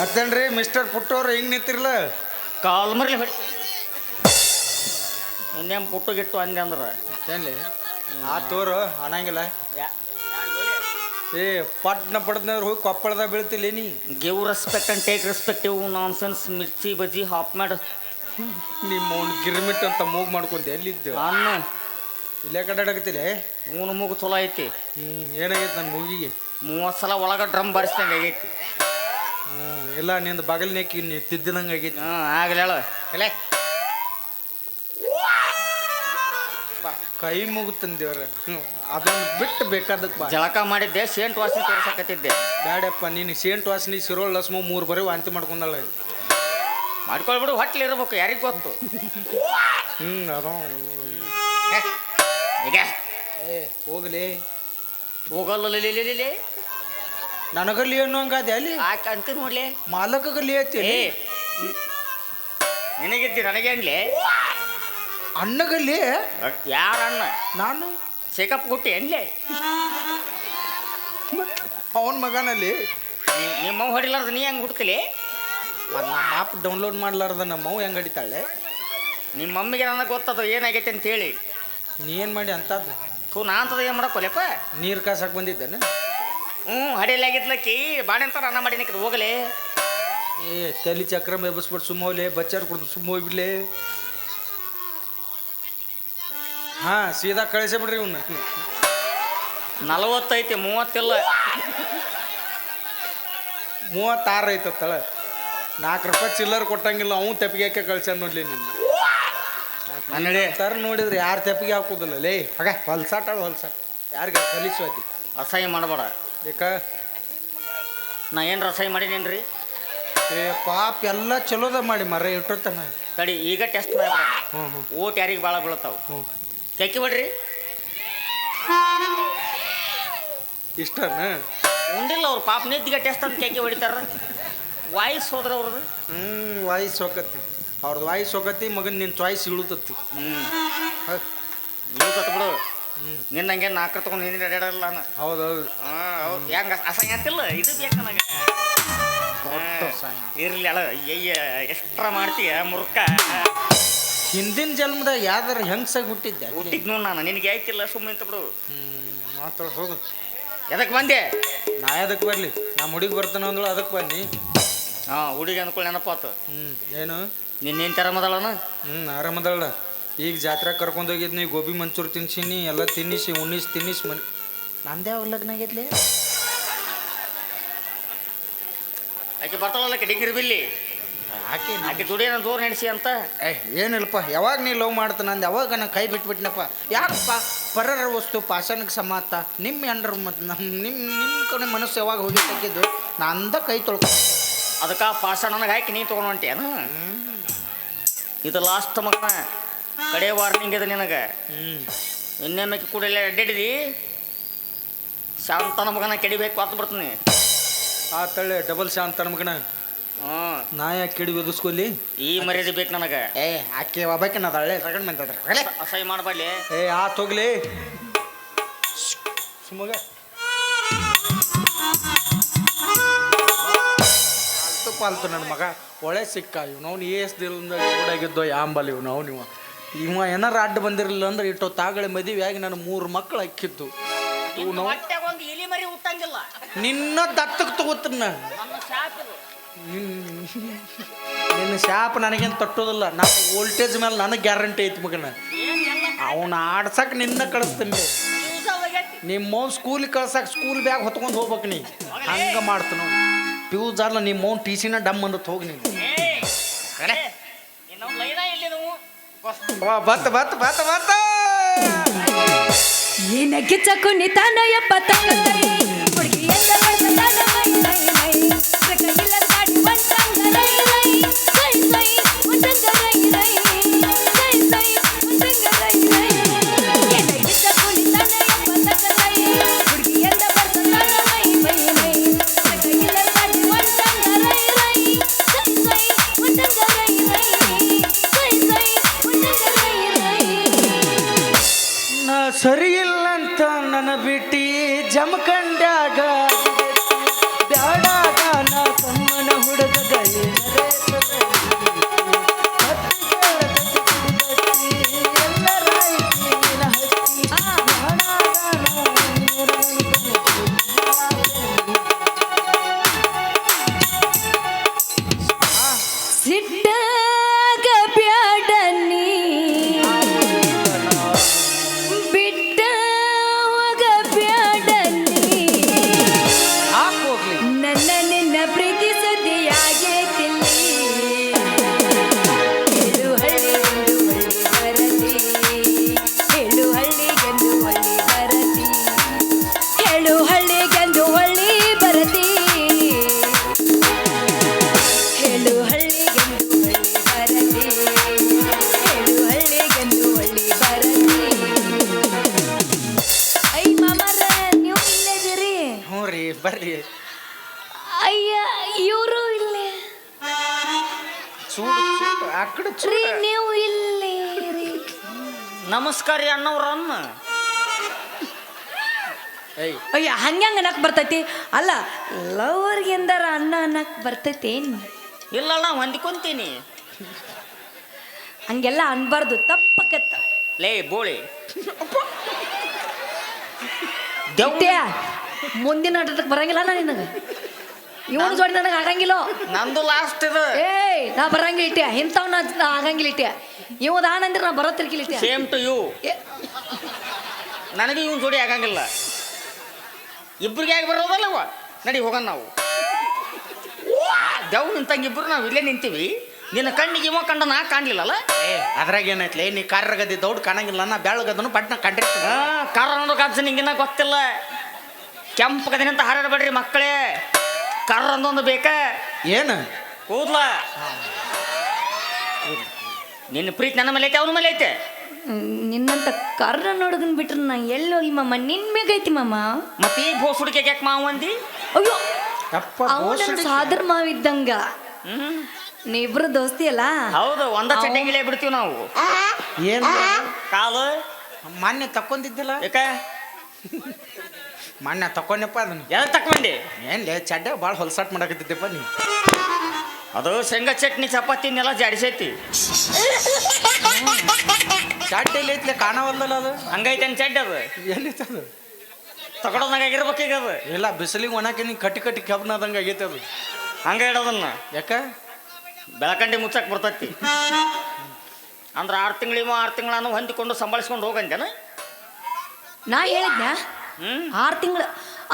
ಬರ್ತೇನ್ರಿ mister ಪುಟ್ಟವ್ರು ಹಿಂಗೆ ನಿಂತಿರ್ಲ ಕಾಲ್ ಮರ್ಲಿ ಹೊಡಿ ಇನ್ನೇನು ಪುಟ್ಟು ಗಿಟ್ಟು ಅಂದೆ ಅಂದ್ರೆ ಏನ್ಲಿ ಆ ತೋರು ಅನ್ನಂಗಿಲ್ಲ ಏ ಪಟ್ನ ಪಡ್ದವ್ರು ಹೋಗಿ ಕೊಪ್ಪಳದಾಗ ಬೀಳ್ತಿಲ್ಲ ನೀ give respect and take respective nonsense mirchi bajji ಹಾಪ್ ಮಾಡು ನಿಮ್ಮ ಅವ್ನು ಗಿರ್ಮಿಟ್ ಅಂತ ಮೂಗ್ ಮಾಡ್ಕೊಂಡೆ ಎಲ್ಲಿದ್ದು ಅನ್ನ ಇಲ್ಲೇ ಕಡ್ಡಾಡಕತ್ತಿಲ್ಲ ಮೂನು ಮೂಗು ಚಲೋ ಐತಿ ಏನಾಗೈತೆ ನನ್ನ ಮೂಗಿಗೆ 30 ಸಲ ಒಳಗೆ ಡ್ರಮ್ ಬಾರಿಸ್ದಂಗೆ ಆಗೈತಿ ಇಲ್ಲ ನಿಂದು ಬಗಲ್ನೇಕಿ ನೀ ತಿದ್ದಿದಂಗೆ ಆಗೈತಿ ಆಗಲಿ ಹೇಳ ಇಲ್ಲ ಕೈ ಮುಗುತ್ತಂದೇವ್ರ ಅದೊಂದು ಬಿಟ್ಟು ಬೇಕಾದಕ್ಕೆ ಬಾ ಜಳಕ ಮಾಡಿದ್ದೆ ಸೇಂಟ್ ವಾಸನೆ ತೋರ್ಸಕತ್ತಿದ್ದೆ ಬ್ಯಾಡಪ್ಪ ನೀನು ಸೇಂಟ್ ವಾಸನೆ ಸಿರೋಳ್ ಲಸ್ಮ 3 ಬರೀ ವಾಂತಿ ಮಾಡ್ಕೊಂಡಲ್ಲ ಮಾಡ್ಕೊಳ್ಬಿಡು ಹೊಟ್ಲಿ ಇರ್ಬೇಕು ಯಾರಿಗೆ ಗೊತ್ತು ಅದೋ ಈಗ ಏ ಹೋಗ್ಲಿ ಹೋಗಲ್ಲ ನನಗಲ್ಲಿ ಏನು ಹಂಗಾದೆ ಅಲ್ಲಿ ಆಕೆ ಅಂತ ನೋಡ್ಲಿ ಮಾಲಕಗಲ್ಲಿ ಐತಿ ಏ ನಿನಗಿದ್ದಿ ನನಗೆ ಅನ್ಲಿ ಅಣ್ಣಗಲ್ಲಿ ಯಾರ ಅಣ್ಣ ನಾನು ಶೇಕಪ್ ಕೊಟ್ಟಿ ಅನ್ಲಿ ಅವನ ಮಗನಲ್ಲಿ ನಿಮ್ಮ ಹೊಡಿಲಾರ್ದು ನೀ ಹೆಂಗೆ ಹುಡ್ಕಲಿ ಮತ್ತು ನಮ್ಮ ಆ್ಯಪ್ ಡೌನ್ಲೋಡ್ ಮಾಡ್ಲಾರ್ದ ನಮ್ಮವ್ ಹೆಂಗೆ ಹಡಿತಾಳೆ ನಿಮ್ಮ ಮಮ್ಮಿಗೆ ನನಗೆ ಗೊತ್ತದು ಏನಾಗೈತೆ ಅಂತೇಳಿ ನೀ ಏನು ಮಾಡಿ ಅಂತದ್ದು ನಾ ಅಂತದ ಏನು ಮಾಡಕ್ಕೊಲ್ಲಪ್ಪ ನೀರು ಕಾಸಕ್ಕೆ ಬಂದಿದ್ದೇನೆ ಹಡಿಯಲಾಗಿದ್ಲಕ್ಕಿ ಬಾಣೆ ಅಂತ ಅನ್ನ ಮಾಡಿ ನಿಕ್ಕದು ಹೋಗಲಿ ಏ ತಲೆ ಚಕ್ರ ಮೇಬಿಸ್ಬಿಟ್ಟು ಸುಮ್ಮ ಹೋಗ್ಲಿ ಬಚ್ಚಾರ ಕುಡ್ದು ಸುಮ್ಮ ಹೋಗ್ಬಿಡ್ಲಿ ಹಾಂ ಸೀದಾ ಕಳಿಸೇ ಬಿಡ್ರಿ ಇವನ್ನ 40 ಐತಿ 30 ಇಲ್ಲ 36 ಐತತ್ತಳ ₹4 ಚಿಲ್ಲರ್ ಕೊಟ್ಟಂಗಿಲ್ಲ ಅವ್ನು ತೆಪ್ಪಿಗೆ ಹಾಕಿ ಕಳ್ಸ್ಯಾನ ನೋಡ್ಲಿ ನಿನ್ನ ತರ ನೋಡಿದ್ರೆ ಯಾರು ತೆಪ್ಪಿಗೆ ಹಾಕೋದಿಲ್ಲ ಲೇ ಹಾಗ ಹೊಲ್ಸಾಟ ಯಾರಿಗೆ ಕಲಿಸೋದಿ ಅಸಹ್ಯ ಮಾಡಬೇಡ ಬೇಕ ನಾ ಏನು ಅಸಹ್ಯ ಮಾಡೀನೇನ್ರಿ ಏ ಪಾಪ ಎಲ್ಲ ಚಲೋದ ಮಾಡಿ ಮರ ಇಟ್ಟೋತನ ತಡಿ ಈಗ ಟೆಸ್ಟ್ ಮಾಡಿ ಓಟ್ ಯಾರಿಗೆ ಭಾಳ ಬೀಳ್ತಾವ ಕೆಕ್ಕಿ ಬಿಡ್ರಿ ಇಷ್ಟನ ಉಂಡಿಲ್ಲ ಅವ್ರು ಪಾಪ ನಿದ್ದಿಗೆ ಟೆಸ್ಟ್ ಅಂತ ಕೆಕ್ಕಿ ಹೊಡಿತಾರ ವಾಯ್ಸ್ ಹೋದ್ರೆ ಅವ್ರದ್ದು ವಾಯ್ಸ್ ಹೋಗತ್ತಿ ಅವ್ರದ್ದು ವಾಯ್ಸ್ ಹೋಗತ್ತಿ ಮಗನ ನಿನ್ನ ಚಾಯ್ಸ್ ಇಳುತ್ತತ್ತಿ ಇಳುತ್ತತ್ ಬಿಡು ನಿನ್ನಂಗೆ ನಾಲ್ಕು ತಗೊಂಡು ನಿನ್ನ ಅಡ್ಯಾಡಲ್ಲ ನಾನು ಹೌದೌದು ಹೌದು ಹೆಂಗೆ ಅಸಹ್ಯ ಅಂತಿಲ್ಲ ಇದು ಬೇಕು ನನಗೆ ಇರ್ಲಿ ಅಳ ಅಯ್ಯ ಎಷ್ಟ್ರ ಮಾಡ್ತೀಯ ಮುರ್ಕ ಹಿಂದಿನ ಜನ್ಮದಾಗ ಯಾವ್ದಾರ ಹೆಂಗ್ಸಾಗಿ ಹುಟ್ಟಿದ್ದೆ ಹುಟ್ಟಿದ್ನು ನಾನು ನಿನಗೆ ಆಯ್ತಿಲ್ಲ ಸುಮ್ಮನೆ ಅಂತ ಬಿಡು ಮಾತಾಡ ಹೋಗು ಎದಕ್ಕೆ ಬಂದೆ ನಾ ಎದಕ್ಕೆ ಬರಲಿ ನಮ್ಮ ಹುಡುಗಿ ಬರ್ತಾನೆ ಅಂದಳು ಅದಕ್ಕೆ ಬನ್ನಿ ಹುಡುಗಿ ಅಂದ್ಕೊಳ್ಳಿ ನೆನಪಾತು ಏನು ನಿನ್ನೇನು ಥರ ಮದಳನ ಆರಾಮದಳ ಈಗ ಜಾತ್ರೆ ಕರ್ಕೊಂಡು ಹೋಗಿದ್ನಿ ಗೋಬಿ ಮಂಚೂರಿ ತಿನ್ಸೀನಿ ಎಲ್ಲ ತಿನ್ನಿಸಿ ತಿನ್ನಿಸಿ ಮನೆ ನಂದೇ ಅವ್ರ ಲಗ್ನ ಆಗಿದ್ಲಿ ಆಕೆ ಬರ್ತಾಳಲ್ಲ ಡಿಗ್ರಿ ಬಿಲ್ಲಿ ಆಕೆ ದುಡಿಯೋಣ ದೂರ ನಡೆಸಿ ಅಂತ ಏನಿಲ್ಲಪ್ಪ ಯಾವಾಗ ನೀ ಲವ್ ಮಾಡ್ತಾನ ಅಂದ ಯಾವಾಗ ನಾನು ಕೈ ಬಿಟ್ಬಿಟ್ನಪ್ಪ ಯಾಕಪ್ಪ ಪರರ ವಸ್ತು ಪಾಷಾಣಕ್ಕೆ ಸಮಾತ ನಿಮ್ಮ ಎಂಡ್ರ ಮತ್ತು ನಿಮ್ಮ ಕಡೆ ಮನಸ್ಸು ಯಾವಾಗ ಹೋಗಿ ತಕ್ಕಿದ್ದು ನಾ ಅಂದ ಕೈ ತೊಳ್ಕೊ ಅದಕ್ಕೆ ಪಾಷ ನನಗೆ ಹಾಕಿ ನೀ ತೊಗೊಂಡು ಹೊಂಟೇನು ಇದು ಲಾಸ್ಟ್ ಮಗನ ಕಡೆ ವಾರ್ನಿಂಗ್ ಇದೆ ನಿನಗೆ ಇನ್ನೇಮಕ್ಕೆ ಕೂಡ ಎಲ್ಲ ಅಡ್ಡಾಡಿದಿ ಶಾಂತನ ಮಗನ ಕೆಡಿಬೇಕು ಅಂತ ಬರ್ತೀನಿ ಆ ತಳ್ಳೆ ಡಬಲ್ ಶಾಂತ ಮಗನ ನಾ ಯಾಕೆ ಕೆಡಿ ಒದಿಸ್ಕೊಲ್ಲಿ ಈ ಮರ್ಯಾದೆ ಬೇಕು ನನಗೆ ಆಕೆ ಒಬ್ಬಾಕಿನ ಅದಳ್ಳೆ ತಗೊಂಡು ಬಂದದ್ರ ಅಸಹ್ಯ ಮಾಡಬಾರ್ಲಿ ಆತ್ ಹೋಗ್ಲಿ ಸುಮಗ ಪಾಲ್ತು ನನ್ನ ಮಗ ಒಳ್ಳೆ ಸಿಕ್ಕ ಇವ್ನವ್ನು ಏಸ್ದಿಲ್ಲ ಕೂಡಾಗಿದ್ದೋ ಯಾಂಬಲ್ ಇವ ಏನಾರ ಅಡ್ಡ ಬಂದಿರಲಿಲ್ಲ ಅಂದ್ರೆ ಇಟ್ಟೋ ತಾಗಳೆ ಮದುವೆ ಆಗಿ ನಾನು 3 ಮಕ್ಕಳು ಅಕ್ಕಿತ್ತು ನಿನ್ನ ದತ್ತಕ್ಕೆ ತಗೋತೀನಿ ನಿನ್ನ ಶಾಪ್ ನನಗೇನು ತಟ್ಟೋದಿಲ್ಲ ನಾನು ವೋಲ್ಟೇಜ್ ಮೇಲೆ ನನಗೆ ಗ್ಯಾರಂಟಿ ಐತಿ ಮಗನ ಅವನ ಆಡ್ಸಕ್ಕೆ ನಿನ್ನ ಕಳಿಸ್ತೀನಿ ನಿಮ್ಮವ್ನು ಸ್ಕೂಲಿಗೆ ಕಳ್ಸಕ್ಕೆ ಸ್ಕೂಲ್ ಬ್ಯಾಗ್ ಹೊತ್ಕೊಂಡು ಹೋಗ್ಬೇಕು ನೀ ಹಂಗೆ ಮಾಡ್ತಾನ ಫ್ಯೂಸ್ ಅಲ್ಲ ನಿಮ್ಮವ್ನು ಟಿ ಸಿನ ಡಮ್ ಅಂದತ್ ಹೋಗಿ ನೀನು ಬತ್ತ ಏನಕ್ಕೆ ಚಕುನಿ ತಾನಯಪ್ಪ ತಂಗೈ ಹುಡುಗಿ ಎಲ್ಲ ಬರ್ತಾನ ಮೈ ಮೈ ಮೈ ಸಕಗಿಲ್ಲ ತಾಡಿ ಬಂತಂಗ ರೈ ರೈ ಸೈ ಸೈ ಉಂಟಂಗ ರೈ ರೈ ಸೈ ಸೈ ಉಂಟಂಗ ರೈ ರೈ ಏನಕ್ಕೆ ಚಕುನಿ ತಾನಯಪ್ಪ ತಂಗೈ ಹುಡುಗಿ ಎಲ್ಲ ಬರ್ತಾನ ಮೈ ಮೈ ಮೈ ಸಕಗಿಲ್ಲ ತಾಡಿ ಬಂತಂಗ ರೈ ರೈ ಸೈ ಸೈ ಉಂಟಂಗ ರೈ ರೈ ಸೈ ಸೈ ಉಂಟಂಗ ರೈ ರೈ ನಾ ಸರಿ ಇಲ್ಲ ನನ್ನ ಬಿಟ್ಟಿ ಜಮಖಂಡ್ಯಾಗ ಬ್ಯಾಡಾಗ ನಾ ತಮ್ಮನ ಹುಡುಗ ತಗೋರಿ ಬರ್ರಿ. ಅಯ್ಯ ಇವರು ಇಲ್ಲಿ ಚೂಡು ಚೂಡು ಆ ಕಡೆ ರೀ, ಚೂಡು. ನೀವು ಇಲ್ಲಿ ರೀ. ನಮಸ್ಕಾರ ರೀ ಅಣ್ಣವ್ರನ್ನ. ಏಯ್ ಅಯ್ಯ ಹಂಗ್ಯಾಂಗ ಅನ್ನಕ್ ಬರ್ತೈತಿ? ಅಲ್ಲ ಲವರ್ಗೆ ಎಂದಾರ ಅಣ್ಣ ಅನ್ನಕ್ ಬರ್ತೈತೇನ್? ಇಲ್ಲ ನಾ ಹೊಂದ್ಕೊಂತೀನಿ. ಹಂಗೆಲ್ಲ ಅನ್ಬಾರ್ದು, ತಪ್ಪಕತ್ತ. ಲೇ ಬೋಳಿ ಇಟ್ಟೆ ಮುಂದಿನ ಆಟಕ್ಕೆ ಬರಂಗಿಲ್ಲ ನಾ ನಿನಗೆ. ಇವನು ಜೋಡಿ ನನಗೆ ಆಗಂಗಿಲ್ಲ. ನಂದು ಲಾಸ್ಟ್ ಇದು. ಏಯ್ ನಾ ಬರಂಗಿಲ್ಲ ಇಟ್ಟೆ, ಇಂಥವ್ ನಾ ಆಗಂಗಿಲ್ಲ ಇಟ್ಟೆ. ಇವದ ಆನಂದ್ರೆ ನಾ ಬರೋ ತಿರ್ಕಿಲ್ಲ ಇಟ್ಟೆ. Same to you. ನನಗೆ ಇವನ್ ಜೋಡಿ ಆಗಂಗಿಲ್ಲ. ಇಬ್ರಿಗೆ ಆಗಿ ಬರೋದಲ್ಲವ. ನಡಿ ಹೋಗೋಣ ನಾವು. ದೇವ್ ನಿಂತಂಗಿಬ್ರು ನಾವು ಇಲ್ಲೇ ನಿಂತೀವಿ. ನಿನ್ನ ಕಣ್ಣಿಗೆ ಇವ ಕಂಡ ನಾ ಕಾಣ್ಲಿಲ್ಲಲ್ಲ. ಅದ್ರಾಗ ಏನೈತ್ಲೆ, ನೀ ಕಾರ್ರಗದಿ ದೌಡ್ ಕಾಣಂಗಿಲ್ಲ, ನಾ ಬೆಳಗದನು ಪಟ್ನ ಕಂಡಿರ್ತೀನಿ. ಕಾರ ಅನ್ನೋದು ಕಾಪ್ಸ ನಿಂಗಿನ್ನ ಗೊತ್ತಿಲ್ಲ. ಕೆಂಪು ಕದಿನಂತ ಹಾರಾಡಬೇಡ್ರಿ ಮಕ್ಕಳೇ. ಕರ್ರ ಅಂದೊಂದು ಬೇಕಾ? ಏನು ಕೂದ್ಲ ನಿನ್ನ ಪ್ರೀತಿ ನನ್ನ ಮೇಲೆ ಐತೆ, ಅವನ ಮೇಲೆ ಐತೆ. ನಿನ್ನಂತ ಕರ್ರ ನೋಡೋದನ್ ಬಿಟ್ರೆ ನಾ ಎಲ್ಲಿ ಹೋಗಿ ಮಾಮ, ನಿನ್ ಮೇಗೈತಿ ಮಾಮ. ಮತ್ತೆ ಈ ಬೋಸ್ ಹುಡುಕೆ ಯಾಕೆ ಮಾವ ಅಂದಿ? ಅಯ್ಯೋ ಅಪ್ಪ ಅವನ ಸಾದರ್ ಮಾವಿದ್ದಂಗ. ನೀವಿಬ್ರು ದೋಸ್ತಿ ಅಲ್ಲ? ಹೌದು, ಒಂದ ಚಟಂಗಿಲೇ ಬಿಡ್ತೀವಿ ನಾವು. ಏನು ಕಾಲು ಮಾನ್ಯ ತಕ್ಕೊಂದಿದ್ದಿಲ್ಲ? ಯಾಕ ಮಾನ್ಯ ತಕೊಂಡಪ್ಪ ಅದನ್ನ. ಎಲ್ಲಿ ತಕೊಂಡಿ? ಏನ್ಲೇ ಚಡ್ಡ ಭಾಳ ಹೊಲಸಾಟ್ ಮಾಡಕತ್ತಿದ್ದೆಪ್ಪ ನೀ. ಅದು ಶೇಂಗಾ ಚಟ್ನಿ ಚಪಾತಿನೆಲ್ಲ ಜಾಡಿಸೈತಿ. ಚಡ್ಡ ಎಲ್ಲಿ ಐತ್ಲೆ, ಕಾಣವಲ್ಲಲ್ಲ ಅದು. ಹಂಗೈತೆ ಚಡ್ಡಿ ಅದು. ಎಲ್ಲೈತೆ ಅದು? ತಗೊಳೋದಂಗಾಗಿರ್ಬೇಕು ಈಗ ಅದು. ಇಲ್ಲ, ಬಿಸಿಲಿಗೆ ಒಣಕೆ ನೀ ಕಟ್ಟಿ ಕಟ್ಟಿ ಕೆಬ್ಬನದಂಗೆ ಆಗೈತೆ ಅದು. ಹಂಗ ಇಡೋದನ್ನ ಯಾಕ ಬೆಳಕಂಡಿ ಮುಚ್ಚಕ್ ಬರ್ತೈತಿ. ಅಂದ್ರೆ 6 ತಿಂಗಳಿವ 6 ತಿಂಗಳನ್ನು ಹೊಂದಿಕೊಂಡು ಸಂಭಾಳಿಸ್ಕೊಂಡು ಹೋಗಂತೇನ? ನಾ ಹೇಳಿದ್ನ 6 ತಿಂಗಳು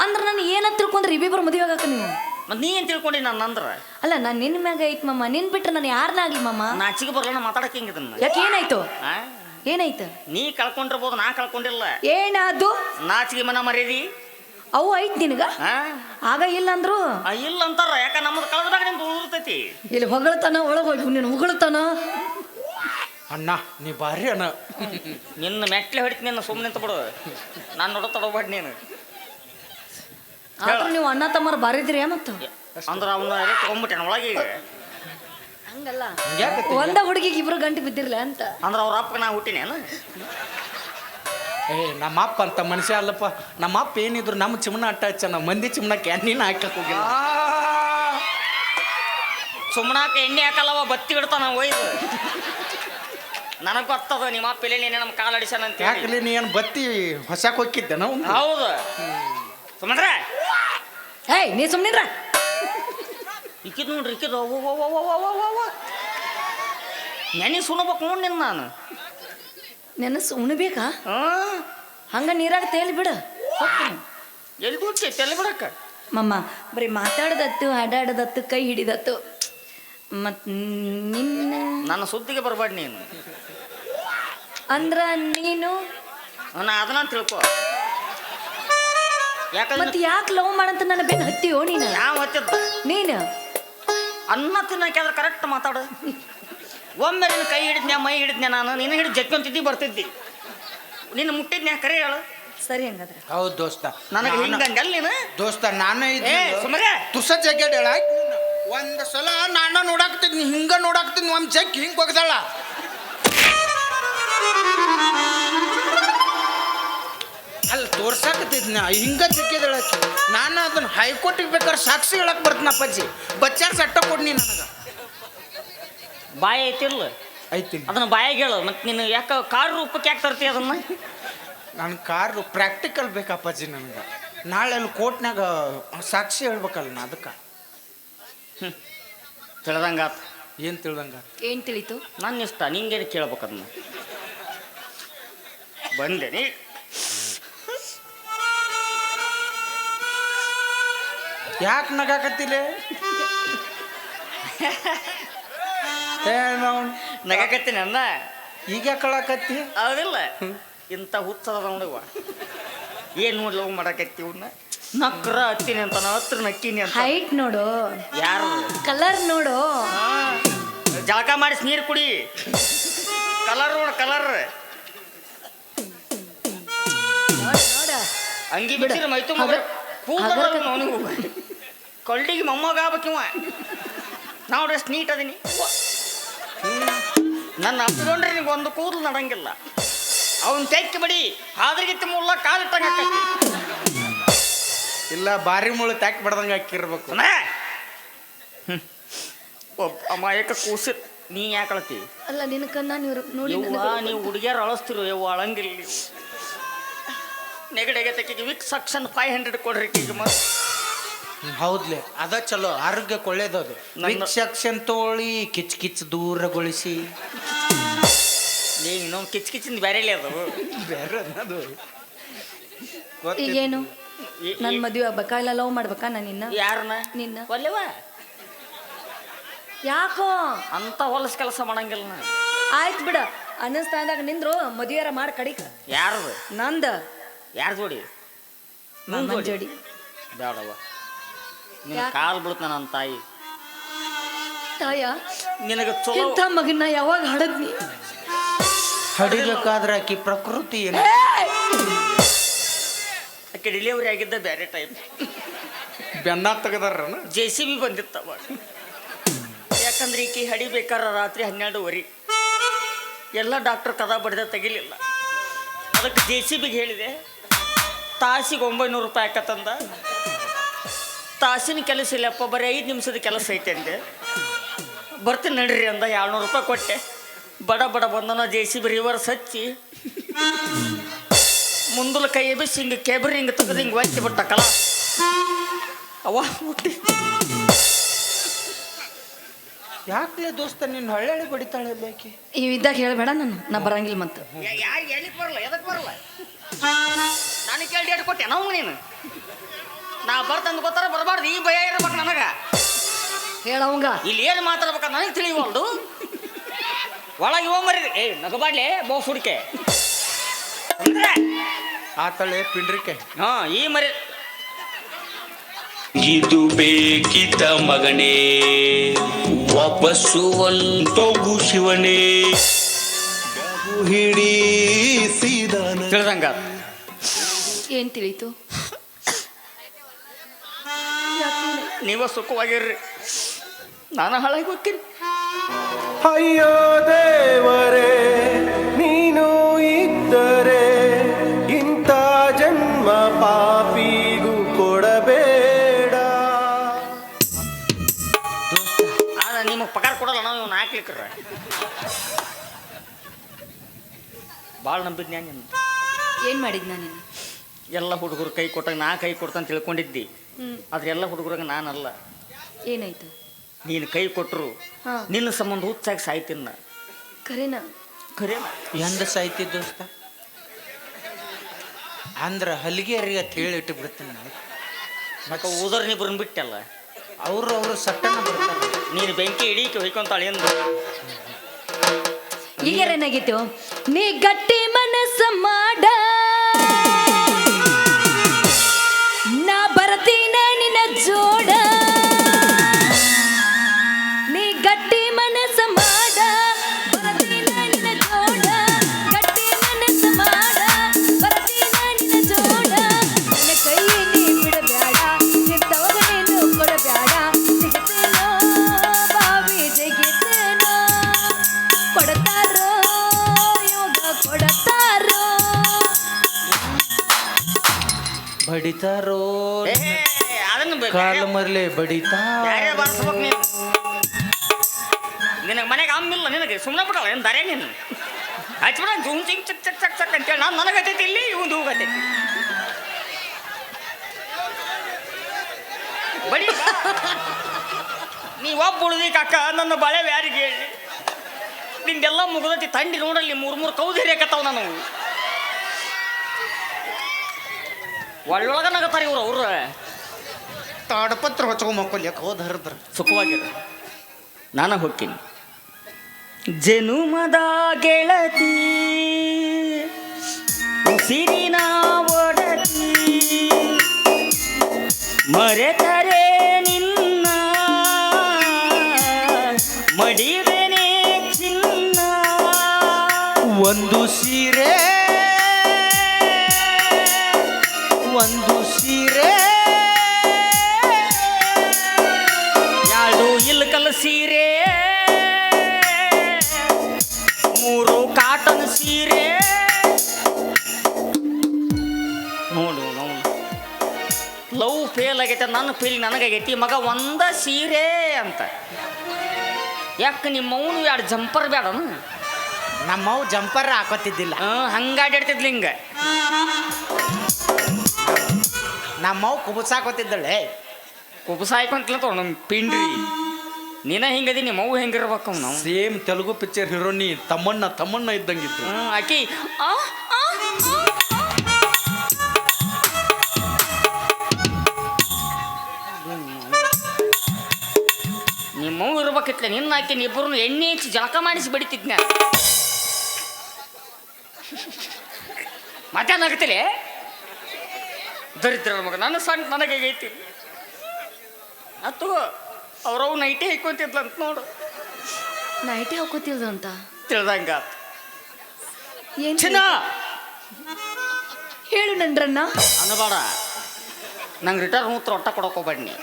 ಅಂದ್ರೆ ನಾನು ಏನಂತ ತಿಳ್ಕೊಂಡ್ರೆ ಇಬ್ಬಿಬ್ರು ಮದುವೆ ಆಗಾಕ ನೀವು. ಮತ್ತೆ ನೀ ಏನ್ ತಿಳ್ಕೊಂಡಿ ನನ್ನ ಅಂದ್ರ? ಅಲ್ಲ ನಾನು ನಿನ್ನ ಮ್ಯಾಗ ಐತ್ ಮಾಮ, ನಿನ್ ಬಿಟ್ರೆ ನಾನು ಯಾರನ್ನ ಆಗ್ಲಿ ಮಾಮ. ನಾಚಿಗೆ ಬರಲ್ಲ ಮಾತಾಡಕ್ಕೆ ಹಿಂಗಿದನ್ನ. ಯಾಕೆ ಏನಾಯ್ತು? ಏನಾಯ್ತು? ನೀ ಕಳ್ಕೊಂಡಿರ್ಬೋದು, ನಾ ಕಳ್ಕೊಂಡಿಲ್ಲ. ಏನಾದು? ನಾಚಿಗೆ ಮನ ಮರ್ಯಾದಿ ಅವು ಐತ್ ನಿನಗ? ಆಗ ಇಲ್ಲ ಅಂದ್ರು ಇಲ್ಲ ಅಂತಾರ. ಯಾಕ ನಮ್ಮದು ಕಳೆದಾಗ ನಿಮ್ದು ಉಳಿರ್ತೈತಿ. ಇಲ್ಲಿ ಹೊಗಳತಾನ, ಒಳಗೆ ಹೋಗಿ ನೀನು ಹೊಗಳತಾನ. ಅಣ್ಣ ನೀ ಬಾರಿ ಅಣ್ಣ. ನಿನ್ನ ಮೆಟ್ಲೆ ಹೊಡಿತೀನಿ, ನಿನ್ನ ಸುಮ್ಮನೆ ನಿಂತ ಬಿಡು. ನಾನು ನೋಡೋತಡೋಬೇಡ ನೀನು. ಆದ್ರೆ ನೀವು ಅಣ್ಣ ತಮ್ಮರು ಬಾರಿದ್ರಿ ಮತ್ತು ಅಂದ್ರೆ ಅವನ್ನ ತಗೊಂಡ್ಬಿಟ್ಟೆ ಒಳಗೆ. ಈಗ ಹಂಗಲ್ಲ, ಯಾಕತ್ತಿ? ಒಂದ ಹುಡುಗಿಗೆ ಇಬ್ರು ಗಂಟೆ ಬಿದ್ದಿರ್ಲ ಅಂತ. ಅಂದ್ರೆ ಅವ್ರ ಅಪ್ಪಗೆ ನಾ ಹುಟ್ಟಿನೇನು? ನಮ್ಮ ಅಪ್ಪ ಅಂತ ಮನುಷ್ಯ ಅಲ್ಲಪ್ಪ. ನಮ್ಮ ಅಪ್ಪ ಏನಿದ್ರು ನಮ್ಮ ಚಿಮಣ ಅಟ್ಟ ಹಚ್ಚ, ನಮ್ಮ ಮಂದಿ ಚಿಮಣ ಕ್ಯಾನೀನ್ ಹಾಕಕ್ ಹೋಗಿಲ್ಲ. ಸುಮ್ಮನಾಕ ಎಣ್ಣೆ ಹಾಕಲ್ಲವ, ಬತ್ತಿ ಇಡ್ತಾನ ಒಯ್ದು. ನನಗೆ ಗೊತ್ತದ ನಿಮ್ಮ ಅಪ್ಪ ಇಲ್ಲಿ ನಮ್ಮ ಕಾಲಡಿಸನ ಅಂತ. ಯಾಕಲಿ ನೀ ಏನು ಬತ್ತಿ ಹೊಸಕ್ ಹೋಗಿದ್ದೆ ನಾವು? ಹೌದು. ಸುಮ್ಮನ್ರ ಏಯ್ ನೀ ಸುಮ್ನಿದ್ರ. ಇಕ್ಕಿದ್ ನೋಡ್ರಿ, ಇಕ್ಕಿದ್ ನೆನೆ ಸುಣಬೇಕು ನೋಡಿ ನಿನ್ನ ನಾನು. ನೆನಸು ಉಣ್ಬೇಕಾ? ಹಂಗ ನೀರಾಗ ತೇಲಿ ಬಿಡು. ಎಲ್ಲಿ ಬಿಡ್ತಿ ತೆಲೆ ಬಿಡಕ್ಕ? ಮಮ್ಮ ಬರೀ ಮಾತಾಡದತ್ತು, ಹಾಡಾಡದತ್ತು, ಕೈ ಹಿಡಿದತ್ತು. ಮತ್ ನಿನ್ನ ನನ್ನ ಸುದ್ದಿಗೆ ಬರಬೇಡ ನೀನು. ಅಂದ್ರ ನೀನು ನಾ ಅದನ್ನ ತಿಳ್ಕೊ. ಯಾಕಂದ್ರೆ ಮತ್ ಯಾಕೆ ಲವ್ ಮಾಡಂತ ನನ್ನ ಬೆನ್ನ ಹತ್ತಿಯೋ ನೀನು? ಯಾವ ಹತ್ತಿದ್ದ ನೀನು ಅನ್ನ ತಿನ್ನಕ್ಕಾದ್ರೆ ಕರೆಕ್ಟ್ ಮಾತಾಡು. ಒಮ್ಮೆ ನಿನ್ನ ಕೈ ಹಿಡಿದ್ನ್ಯಾ, ಮೈ ಹಿಡಿದ್ನ್ಯಾ, ನಾನು ನಿನ್ನ ಹಿಡಿದು ಜಕ್ಕೊಂತಿದ್ದಿ ಬರ್ತಿದ್ದಿ. ನಿನ್ನ ಮುಟ್ಟಿದ್ನ್ಯಾ ಕರೆ ಹೇಳು. ಸರಿ ಹಂಗಾದ್ರೆ. ಹೌದು ದೋಸ್ತ, ನನಗೆ ಹಿಂಗಂಗಲ್ಲ ನೀನು. ದೋಸ್ತ ನಾನು ಸುಮ್ಮನೆ ತುಸ ಜಗ್ಗೇಡ್ ಹೇಳ. ಒಂದ್ ಸಲ ನಾನು ನೋಡಾಕ್ತಿದ್ನಿ, ಹಿಂಗ ನೋಡಾಕ್ತಿದ್ನಿ, ಒಂದ್ ಜಗ್ ಹಿಂಗ್ ಹೋಗ್ದಾಳ. ಅಲ್ಲಿ ತೋರ್ಸಾಕತ್ತಿದ್ನ ಹಿಂಗ ಜಗ್ಗಿದಳಕ್ಕೆ. ನಾನು ಅದನ್ನ ಹೈಕೋರ್ಟಿಗೆ ಬೇಕಾದ್ರೆ ಸಾಕ್ಷಿ ಹೇಳಕ್ ಬರ್ತೀನಿ ಅಪ್ಪಾಜಿ. ಬಚ್ಚಾರ ಸಟ್ಟ ಕೊಡ್ನಿ ನನಗೆ. ಬಾಯಿ ಐತಿರ್ಲ ಐತಿ ಅದನ್ನ ಬಾಯಿಗೆ ಹೇಳು. ಮತ್ತೆ ನೀನು ಯಾಕೆ ಕಾರ್ ರೂಪಕ್ಕೆ ಯಾಕೆ ತರ್ತಿ ಅದನ್ನ? ನನ್ನ ಕಾರು ಪ್ರಾಕ್ಟಿಕಲ್ ಬೇಕಪ್ಪಾಜಿ ನನಗೆ. ನಾಳೆ ಅಲ್ಲಿ ಕೋರ್ಟ್ನಾಗ ಸಾಕ್ಷಿ ಹೇಳ್ಬೇಕಲ್ಲ ನಾ, ಅದಕ್ಕೆ. ತಿಳ್ದಂಗಾತ. ಏನು ತಿಳ್ದಂಗ? ಏನ್ ತಿಳಿತು? ನನ್ನ ಇಷ್ಟ, ನಿಂಗೇನು ಕೇಳ್ಬೇಕು ಅದನ್ನ. ಬಂದೆ ನೀ ಯಾಕೆ ನಗಾಕತ್ತಿಲ್ಲ? ನಗಾಕತ್ತೀನಿ ಅನ್ನ. ಈಗ ಕಳಕತ್ತಿ ಹೌದಿಲ್ಲ? ಇಂಥ ಹುಚ್ಚದ ನೋಡುವ. ಏನು ನೋಡಿ ಲವ್ ಮಾಡಕತ್ತಿ ಇವನ್ನ? ನಕ್ರ ಹತ್ತೀನಿ ಅಂತ, ಹತ್ರ ನಕ್ಕಿನಿ ಅಂತ. ಹೈಟ್ ನೋಡು, ಯಾರು ಕಲರ್ ನೋಡು. ಜಳಕ ಮಾಡಿಸಿ ನೀರು ಕುಡಿ. ಕಲರ್ ನೋಡು, ಕಲರ್. ನೋಡ ಅಂಗಿ ಬಿಟ್ಟಿರ ಮೈ ತುಂಬ ಅವನಿಗೂ ಕಳ್ಳಿಗೆ ಮೊಮ್ಮಗ ಆಗ್ಬೇಕಿವ ನಾವು ಎಷ್ಟು ನೀಟ್ ಅದೀನಿ ನನ್ನ ಅಪ್ಪಿಕೊಂಡ್ರೆ ನಿಂಗೆ ಒಂದು ಕೂದಲು ನಡಂಗಿಲ್ಲ ಅವನ್ ತೆಕ್ಕಿ ಬಡಿ ಆದ್ರಿಗಿತ್ತ ಮುಳ್ಳ ಕಾಲಿಟ್ಟಂಗ ಇಲ್ಲ ಬಾರಿ ಮುಳ್ಳು ತಾಕಿ ಬಡ್ದಂಗೆ ಹಾಕಿರ್ಬೇಕು. ಅಮಾಯಕ ಕೂಸಿ ನೀ ಯಾಕೆ ಅಳತಿ? ಅಲ್ಲ ನಿನ್ನ ಕಣ್ಣ ನೋಡಿ ನೀವು ಹುಡುಗಿಯರು ಅಳಸ್ತಿರು ಯವ್ವ ಅಳಂಗಿಲ್ಲ ನೀವು. ನೆಗಡೆಗೆ ತೆಕ್ಕಿಗೆ ವಿಕ್ ಸಕ್ಷನ್ 500 ಕೊಡ್ರಿ ಈಗ ಮತ್ತೆ. ಹೌದ್ಲೆ ಅದ ಚಲೋ ಆರೋಗ್ಯಕ್ಕೆ ಒಳ್ಳೇದದು. ಸೆಕ್ಷನ್ ತೋಳಿ ಕಿಚ್ ಕಿಚ್ ದೂರಗೊಳಿಸಿ ನೀನು ಇನ್ನೊಂದು ಕಿಚ್ ಕಿಚ್ಚಿಂದ ಬೇರೆ ಅದು ಬೇರೆ ಅದು ಈಗೇನು ನನ್ನ ಮದುವೆ ಆಗ್ಬೇಕಾ ಇಲ್ಲ ಲವ್ ಮಾಡ್ಬೇಕಾ ನಾನು ಯಾರನ್ನ ನಿನ್ನ ಒಲ್ಲೆವ ಯಾಕೋ ಅಂತ ಹೊಲಸ ಕೆಲಸ ಮಾಡಂಗಿಲ್ಲ ನಾ. ಆಯ್ತು ಬಿಡ ಅನ್ನಿಸ್ತಾಂದಾಗ ನಿಂದ್ರು ಮದುವೆಯಾರ ಮಾಡಿ ಕಡಿಕ ಯಾರದು ನಂದ ಯಾರ ಜೋಡಿ ನನ್ನ ಜೋಡಿ ಬೇಡವ್ವ ನಿನ್ನ ಕಾಲು ಬೀಳುತ್ತ ನನ್ನ ತಾಯಿ ತಾಯ ನಿನಗೆ ಚಲೋ ಇಂಥ ಮಗನ್ನ ಯಾವಾಗ ಹಡದ್ನಿ ಹಡಿಬೇಕಾದ್ರೆ ಆಕಿ ಪ್ರಕೃತಿ ಏನು ಆಕೆ ಡೆಲಿವರಿ ಆಗಿದ್ದ ಬೇರೆ ಟೈಮ್ ಬೆನ್ನ ತೆಗದಾರ JCB ಬಂದಿತ್ತವ. ಯಾಕಂದ್ರೆ ಈಕಿ ಹಡಿಬೇಕಾರ ರಾತ್ರಿ 12:30 ಎಲ್ಲ ಡಾಕ್ಟರ್ ಕದ ಬಡ್ದ ತೆಗಿಲಿಲ್ಲ. ಅದಕ್ಕೆ JCBಗೆ ಹೇಳಿದೆ ತಾಸಿಗೆ 900 ರೂಪಾಯಿ ಆಕತ್ತಂದ. ತಾಸಿನ ಕೆಲಸ ಇಲ್ಲಪ್ಪ ಬರೀ 5 ನಿಮಿಷದ ಕೆಲಸ ಐತೆ ಅಂದೆ. ಬರ್ತೀನಿ ನಡ್ರಿ ಅಂದ 200 ರೂಪಾಯಿ ಕೊಟ್ಟೆ. ಬಡ ಬಡ ಬಂದನ JCB ರಿವರ್ಸ್ ಹಚ್ಚಿ ಮುಂದಲ ಕೈ ಎಬ್ಬಿಸಿ ಹಿಂಗೆ ಕೆಬ್ರಿ ಹಿಂಗೆ ತೆಗೆದು ಹಿಂಗೆ ಒತ್ತಿ ಬಿಟ್ಟ ಕಲ ಅವ್ವ ಹುಟ್ಟಿ. ಯಾಕ್ಲೆ ದೋಸ್ತ ನಿನ್ನ ಹಳ್ಳಿ ಬಡಿತಾಳೆ ಬೇಕಿ ಇದ್ದಾಗ ಹೇಳಬೇಡ ನಾ ಬರಂಗಿಲ್ಲ ಮತ್ತೆ ಯಾರು ಎಲ್ಲಿಗೆ ಬರಲ್ಲ ಎದಕ್ಕೆ ಬರಲ್ಲ ನನಗೆ ಕೇಳಿ ಡೇಟ್ ಕೊಟ್ಟೆ ನಾವು ನೀನು ನಾ ಬರ್ತಂದು ಗೊತ್ತಾರ ಬರಬಾರ್ದು ಈ ಭಯ ಇರ್ಬೇಕು ನನಗೆ. ಹೇಳವಂಗ ಇಲ್ಲಿ ಏನು ಮಾತಾಡ್ಬೇಕ ನನಗೆ ತಿಳಿಯುವಲ್ದು. ಒಳಗೆ ಹೋಗ್ ಮರಿ ನಗಬಾಡ್ಲೆ ಬೋಸ್ ಹುಡುಕೆ ಆತಳೆ ಪಿಂಡ್ರಿಕೆ ಈ ಮರಿ ಇದು ಬೇಕಿತ ಮಗನೇ ವಾಪಸ್ಸು ಒಂಟೋಗು ಶಿವನೇ ಹಿಡಿಸಿದನ ತಿಳಿದಂಗ ಏನ್ ತಿಳಿತು ನೀವ ಸುಖವಾಗಿರ್ರಿ ನಾನು ಹಾಳಾಗಿ ಹೋಗ್ತೀನಿ. ಅಯ್ಯೋ ದೇವರೇ ನೀನು ಇದ್ದರೆ ಇಂಥ ಜನ್ಮ ಪಾಪಿಗೂ ಕೊಡಬೇಡ. ಆದ್ರೆ ನಿಮಗೆ ಪಗಾರ ಕೊಡಲ್ಲ ನಾವು ಇವ್ನು ಹಾಕ್ಲಿಕ್ಕ್ರ ಭಾಳ ನಂಬಿದ್ನ್ಯಾ ನಿನ್ನ. ಏನ್ ಮಾಡಿದ್ ನಾನು ಎಲ್ಲ ಹುಡುಗರು ಕೈ ಕೊಟ್ಟಾಗ ನಾ ಕೈ ಕೊಡ್ತಾನೆ ತಿಳ್ಕೊಂಡಿದ್ದಿ. ಆದ್ರೆ ಎಲ್ಲ ಹುಡುಗರಾಗ ನಾನಲ್ಲ. ಏನಾಯ್ತು ನೀನು ಕೈ ಕೊಟ್ಟರು ಹಾ ನಿನ್ನ ಸಂಬಂಧ ಹುಚ್ಚಾಗಿ ಸಾಯ್ತಿನ್ನ ಖರೇನಾ ಖರೆ ಎಂದ ಸಾಯ್ತಿ ದೋಸ್ತ ಅಂದ್ರ ಹಲಿಗೆಯರಿಗೆ ಅಂತ ಹೇಳಿ ಇಟ್ಟು ಬಿಡ್ತೀನಿ ನಾನು. ಮತ್ತೆ ಊದರ್ ಬರನ್ ಬಿಟ್ಟಲ್ಲ ಅವರು ಸಟ್ಟನ ಬರ್ತಾರೆ. ನೀನು ಬೆಂಕಿ ಹಿಡೀಕೆ ಹೊಯ್ಕೊಂತಾಳೆ ಎಂದು ಈಗ ಏನಾಗಿತ್ತು ನೀ ಗಟ್ಟಿ ಮನಸ್ಸ ಮಾಡ ನಾ ಬರ್ತೀನ ನಿನ್ನ ಜೋಡ. ನೀ ಗಟ್ಟಿ ಮನಸ್ಸ ಮಾಡ ಬರ್ತೀನ ನಿನ್ನ ಜೋಡ. ಗಟ್ಟಿ ಮನಸ್ಸ ಮಾಡ ಬರ್ತೀನ ನಿನ್ನ ಜೋಡ. ನಿನ್ನ ಕೈ ನೀ ಬಿಡಬ್ಯಾಡ ನಿಂತವಾಗ ನೀನು ಕೊಡಬ್ಯಾಡ. ಸಿಗುತ್ತೇನೋ ಬಾವಿ ಜಗಿತೇನೋ ಕೊಡ್ತಾರೋ ಯೋಗ ಕೊಡ್ತಾರೋ ಬಡಿತಾರೋ ಅದನ್ನು ಕಾಲು ಮರ್ಲೆ ಬಡಿತಾ ಬೇರೆ ಬಾರಿಸ್ಬೇಕು ನೀನು. ನಿನಗೆ ಮನೆಗೆ ಅಮ್ಮಿಲ್ಲ ನಿನಗೆ ಸುಮ್ಮನೆ ಬಿಡಲ್ಲ ಏನು ದಾರೆ ನೀನು ಹಚ್ಬಿಡ ಜೂಮ್ ಚಿಂಗ್ ಚಕ್ ಚಕ್ ಚಕ್ ಚಕ್ ಅಂತೇಳಿ ನಾನು ನನಗೆ ಹತ್ತೈತಿ ಇಲ್ಲಿ ಇವಂದು ಹೋಗತ್ತೈತಿ ಬಡಿ ನೀವು ಒಬ್ಬ ಉಳ್ದಿ ಕಾಕ ನನ್ನ ಬಳೆ ಯಾರಿಗೆ ಹೇಳಿ ನಿಂದೆಲ್ಲ ಮುಗಿದೈತಿ ತಂಡಿ ನೋಡಲ್ಲಿ 3 ಕೌದು ಹಿರಿಯಕತ್ತಾವ ನಾನು ಒಳ್ಳೊಳಗ ನಗತ್ತಾರ ಇವ್ರು ಅವ್ರ ತಾಡಪತ್ರ ಹೊಚ್ಕೊ ಮಕ್ಕೊಲ್ಯಾಕ ಹೋದ್ ಹರಿದ್ರ ಸುಖವಾಗಿರ ನಾನು ಹೋಗ್ತೀನಿ. ಜನುಮದ ಗೆಳತಿ ಉಸಿರಿನ ಒಡತಿ ಮರೆತರೆ ನಿನ್ನ ಮಡಿವೆನೆ ಚಿನ್ನ. ಒಂದು ಸೀರೆ ಲವ್ ಫೇಲ್ ಆಗೈತೆ, ನನ್ನ ಫೀಲ್ ನನಗಾಗೈತಿ, ಮಗ ಒಂದ ಸೀರೆ ಅಂತ. ಯಾಕೆ ನಿಮ್ಮ ಅವನು ಎರಡು ಜಂಪರ್ ಬೇಡನು? ನಮ್ಮವ್ ಜಂಪರ್ ಹಾಕೋತಿದ್ದಿಲ್ಲ, ಹಂಗಾಡಿಡ್ತಿದ್ಲಿ ಹಿಂಗೆ. ನಮ್ಮವ್ ಕುಬಸಾಕೋತಿದ್ದಳೆ. ಕುಬಸ ಹಾಕೊಂತಿಲ್ಲ ತೋ ನಮ್ಮ ಪಿಂಡ್ರಿ. ನೀನ ಹಿಂಗದಿ, ನಿಮ್ಮ ಅವು ಹೆಂಗಿರ್ಬೇಕು ನಾವು. ಸೇಮ್ ತೆಲುಗು ಪಿಕ್ಚರ್ ಹೀರೋನಿ ತಮ್ಮಣ್ಣ ಇದ್ದಂಗಿತ್ತು. ಆಕಿ ನಿಮ್ಮವು ಇರ್ಬೇಕಿತ್ಲೆ. ನಿನ್ನ ಆಕಿನ ಇಬ್ಬರು ಎಣ್ಣೆ ಹಚ್ಚಿ ಜಳಕ ಮಾಡಿಸಿ ಬಡಿತಿದ್ನ. ಮತ್ತೆ ನಗ್ತಿಲೆ ದರಿದ್ರ ಮಗ. ನನ್ನ ಸಣ್ಣ ನನಗೈತಿ ಅತ್ತು ಅವ್ರವು ನೈಟೇ ಹಿಕ್ಕೊಂತಿದ್ಲಂತ ನೋಡು. ನೈಟೇ ಹಾಕೋತಿಲ್ದಂತ ತಿಳ್ದಂಗ ಏನ್ ಚಿನ್ನ ಹೇಳು ನನ್ರನ್ನ. ಅನ್ನಬೇಡ, ನಂಗೆ ರಿಟರ್ನ್ ಮೂತ್ರ ಒಟ್ಟ ಕೊಡೋಕೆ ಹೋಗ್ಬೇಡಿ.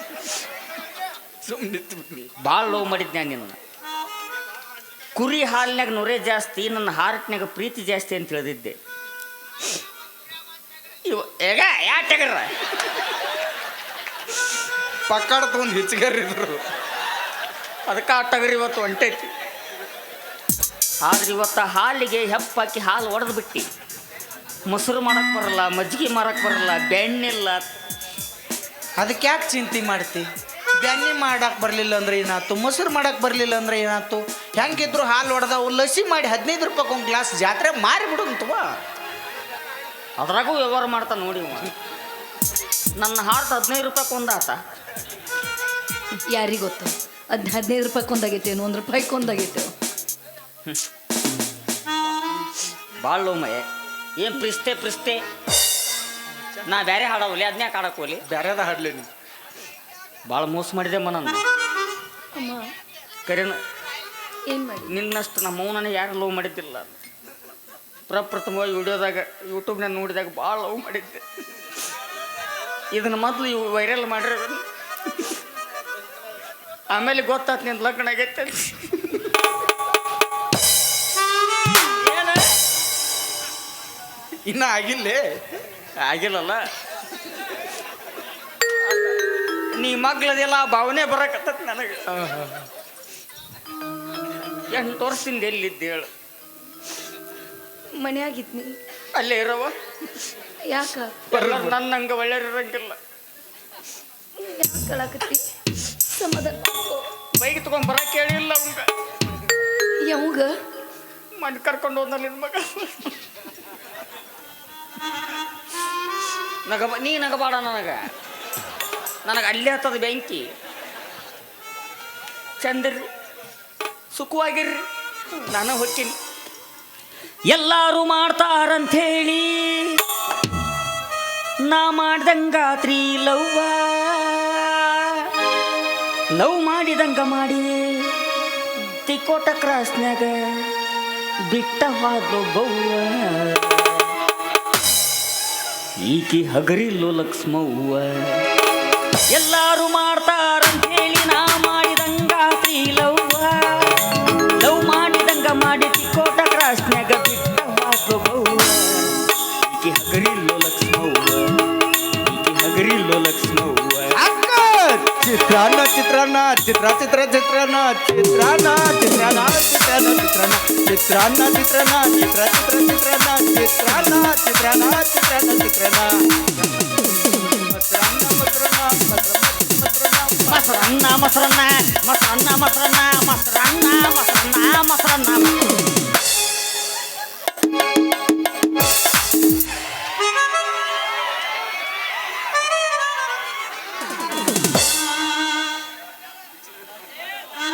ಸುಮ್ಮನೆ ಭಾಳ ಲವ್ ಮಾಡಿದ್ದೆ ನಿನ್ನ. ಕುರಿ ಹಾಲಿನಾಗ ನೊರೆ ಜಾಸ್ತಿ, ನನ್ನ ಹಾರ್ಟ್ನಾಗ ಪ್ರೀತಿ ಜಾಸ್ತಿ ಅಂತ ತಿಳಿದಿದ್ದೆ. ಈಗ ಯಾಟಗರ ಪಕ್ಕಡ ತಗೊಂಡು ಹೆಚ್ಚಿಗರಿದ್ರು, ಅದಕ್ಕೆ ಆ ಟಗರ್ ಇವತ್ತು ಹೊಂಟೈತಿ. ಆದ್ರೆ ಇವತ್ತು ಹಾಲಿಗೆ ಹೆಪ್ಪಾಕಿ ಹಾಲು ಒಡೆದು ಬಿಟ್ಟು ಮೊಸರು ಮಾಡಕ್ಕೆ ಬರಲ್ಲ, ಮಜ್ಜಿಗೆ ಮಾಡಕ್ಕೆ ಬರಲ್ಲ, ಬೆಣ್ಣಿಲ್ಲ. ಅದಕ್ಕೆ ಯಾಕೆ ಚಿಂತೆ ಮಾಡ್ತಿ? ಬೆಣ್ಣೆ ಮಾಡಕ್ಕೆ ಬರಲಿಲ್ಲ ಅಂದ್ರೆ ಏನಾಯ್ತು, ಮೊಸರು ಮಾಡಕ್ಕೆ ಬರಲಿಲ್ಲ ಅಂದ್ರೆ ಏನಾಯ್ತು? ಹೆಂಗಿದ್ರು ಹಾಲು ಹೊಡೆದವು, ಲಸಿ ಮಾಡಿ 15 ರೂಪಾಯಿಗೆ ಒಂದು ಗ್ಲಾಸ್ ಜಾತ್ರೆ ಮಾರಿಬಿಡುಂತವ. ಅದ್ರಾಗೂ ವ್ಯವಹಾರ ಮಾಡ್ತಾ ನೋಡಿ. ನನ್ನ ಹಾರ್ಟ್ 15 ರೂಪಾಯಿಗೆ ಒಂದು ಆತ. ಯಾರಿಗೆ ಗೊತ್ತು? 15 ರೂಪಾಯಿಗೆ ಒಂದಾಗೈತೇನು, 1 ರೂಪಾಯಿಗೆ ಒಂದಾಗೈತೇನು? ಭಾಳ ಲವ್ ಮಯ. ಏನು ಪ್ರಿಸ್ತೆ ನಾ ಬೇರೆ ಹಾಡೋಲಿ, ಅದನ್ನೇ ಹಾಡಕ್ಕೋಲಿ. ಬೇರೆದ ಹಾಡ್ಲಿ ನೀ. ಭಾಳ ಮೋಸ ಮಾಡಿದೆ ನನ್ನ. ಅಮ್ಮ ಕರೆನ ಏನು ಮಾಡಿ? ನಿನ್ನಷ್ಟು ನಮ್ಮ ಮೌನನೇ ಯಾರು ಲವ್ ಮಾಡಿದ್ದಿಲ್ಲ. ಪ್ರಪ್ರಥಮವಾಗಿ ವಿಡಿಯೋದಾಗ ಯೂಟ್ಯೂಬ್ನಾಗ ನೋಡಿದಾಗ ಭಾಳ ಲವ್ ಮಾಡಿದ್ದೆ. ಇದನ್ನು ಮೊದಲು ಇವು ವೈರಲ್ ಮಾಡ್ರಿ, ಆಮೇಲೆ ಗೊತ್ತಾತ್ ನಿಂದು ಲಗ್ನ ಆಗೈತೆ. ಏನು ಇನ್ನ ಆಗಿಲ್ಲೇ? ಆಗಿಲ್ಲಲ್ಲ, ನೀ ಮಗ್ಳದೆಲ್ಲ ಭಾವನೆ ಬರಕತ್ತ ನನಗೆ. 8 ವರ್ಷದಿಂದ ಎಲ್ಲಿದ್ದೆ ಹೇಳು? ಮನೆಯಾಗಿದ್ನಿ. ಅಲ್ಲೇ ಇರವ. ಯಾಕ ನನ್ನ ಹಂಗೆ ಒಳ್ಳೆಯವ್ರು ಇರಂಗಿಲ್ಲ. ಯಾಕೆ ಕಳಕತ್ತಿ? ಸಮಾಧಾನ ಮಾಡ್ಕೊ. ಬೈಕ್ ತಗೊಂಡ್ ಬರಕ್ಕೆ ಹೇಳಿಲ್ಲ ಅವಂಗ. ಯಾವಾಗ ಮನೆ ಕರ್ಕೊಂಡು ಹೋದ್ನಲ್ಲಿ ಮಗ. ನೀ ನಗಬೇಡ ನನಗೆ ಅಲ್ಲೇ ಹತ್ತದ ಬೆಂಕಿ. ಚಂದಿರ್ರಿ, ಸುಖವಾಗಿರ್ರಿ, ನಾನು ಹೊಕ್ಕಿನಿ. ಎಲ್ಲರೂ ಮಾಡ್ತಾರಂಥೇಳಿ ನಾ ಮಾಡ್ದಂಗಾತ್ರಿ ಲವ್ ಮಾಡಿದಂಗ ಮಾಡಿ ತಿಕೋಟ ಕ್ರಾಸ್ನ್ಯಾಗ ಬಿಟ್ಟ ಹಾದು ಬವ್ವ. ಈಕಿ ಹಗರಿಲ್ಲೋ ಲಕ್ಷ್ಮವ್ವ. ಎಲ್ಲರೂ ಮಾಡ್ತಾರಂಥೇಳಿ ನಾ ಮಾಡಿದಂಗಾತ್ರಿ ಲವ್ ಮಾಡಿದಂಗ ಮಾಡಿ ತಿಕೋಟ ಕ್ರಾಸ್ನ್ಯಾಗ ಬಿಟ್ಟ ಹಾದು ಬವ್ವ. ಈಕಿ ಹಗರಿಲ್ಲೋ ಲಕ್ಷ್ಮವ್ವ. ಚಿತ್ರಾನ್ನ ಚಿತ್ರಾನ್ನ ಚಿತ್ರ ಚಿತ್ರ ಚಿತ್ರಾನ್ನ ಚಿತ್ರಾನ್ನ ಚಿತ್ರಾನ್ನ ಚಿತ್ರಾನ್ನ ಚಿತ್ರಾನ್ನ ಚಿತ್ರಾನ್ನ ಚಿತ್ರಾನ್ನ ಚಿತ್ರ ಚಿತ್ರ ಚಿತ್ರಾನ್ನ ಚಿತ್ರಾನ್ನ ಚಿತ್ರಾನ್ನ ಚಿತ್ರಾನ್ನ ಚಿತ್ರಾನ್ನ ಮೊಸರನ್ನ ಮೊಸರನ್ನ ಮೊಸರನ್ನ ಮೊಸರನ್ನ ಮೊಸರನ್ನ ಮೊಸರನ್ನ ಮೊಸರನ್ನ.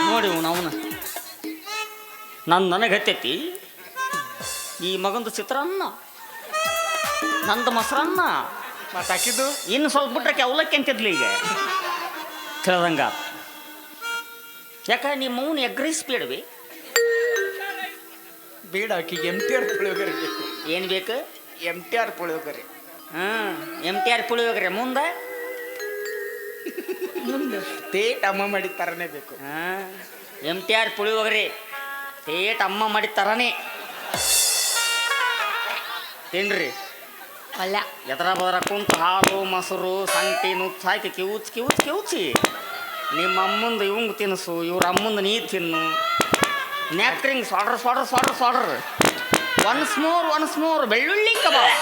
ನೋಡಿ ಅವನ ನನಗೆ ಹತ್ತೈತಿ ಈ ಮಗಂದು ಚಿತ್ರಾನ್ನ, ನಂದು ಮೊಸರನ್ನ. ಮತ್ತೆ ಹಾಕಿದ್ದು ಇನ್ನು ಸ್ವಲ್ಪ ಬಿಟ್ರಕ್ಕೆ ಅವಲಕ್ಕಿ ಅಂತಿದ್ಲಿ ಈಗ ತಿಳ್ದಂಗ. ಯಾಕ ನಿಮ್ಮ ಮೌನ ಎಗ್ರೈಸ್ ಬೇಡವಿ? ಬೇಡ, ಆಕಿಗೆ MTR ಪುಳಿಯೋಗರೆ ಬೇಕು. ಏನು ಬೇಕು? MTR ಪುಳಿಯೋಗರೆ. MTR ಪುಳಿಯೋಗರೆ ಮುಂದೆ ತೇಟ್ ಅಮ್ಮ ಮಾಡಿದ ಥರನೇ ಬೇಕು. MTR ಪುಳಿಯೋಗರೆ ತೇಟ್ ಅಮ್ಮ ಮಾಡಿದ ಥರನೇ ತಿನ್ರಿ. ಒಳ್ಳೆ ಎದರ ಬದರ ಕುಂತು ಹಾಲು ಮೊಸರು ಸಂಗಟಿ ನುಚ್ಚು ಹಾಕಿ ಕಿವುಚಿ ನಿಮ್ಮ ಅಮ್ಮಂದು ಇವಂಗೆ ತಿನ್ನಿಸು ಇವ್ರ ಅಮ್ಮಂದು ನೀ ತಿನ್ನು ನ್ಯಾಕ್ರಿಂಗ್ ಸಾಡ್ರ್ ಒನ್ಸ್ ಮೋರ್ ಬೆಳ್ಳುಳ್ಳಿ ಕಬಾಬ್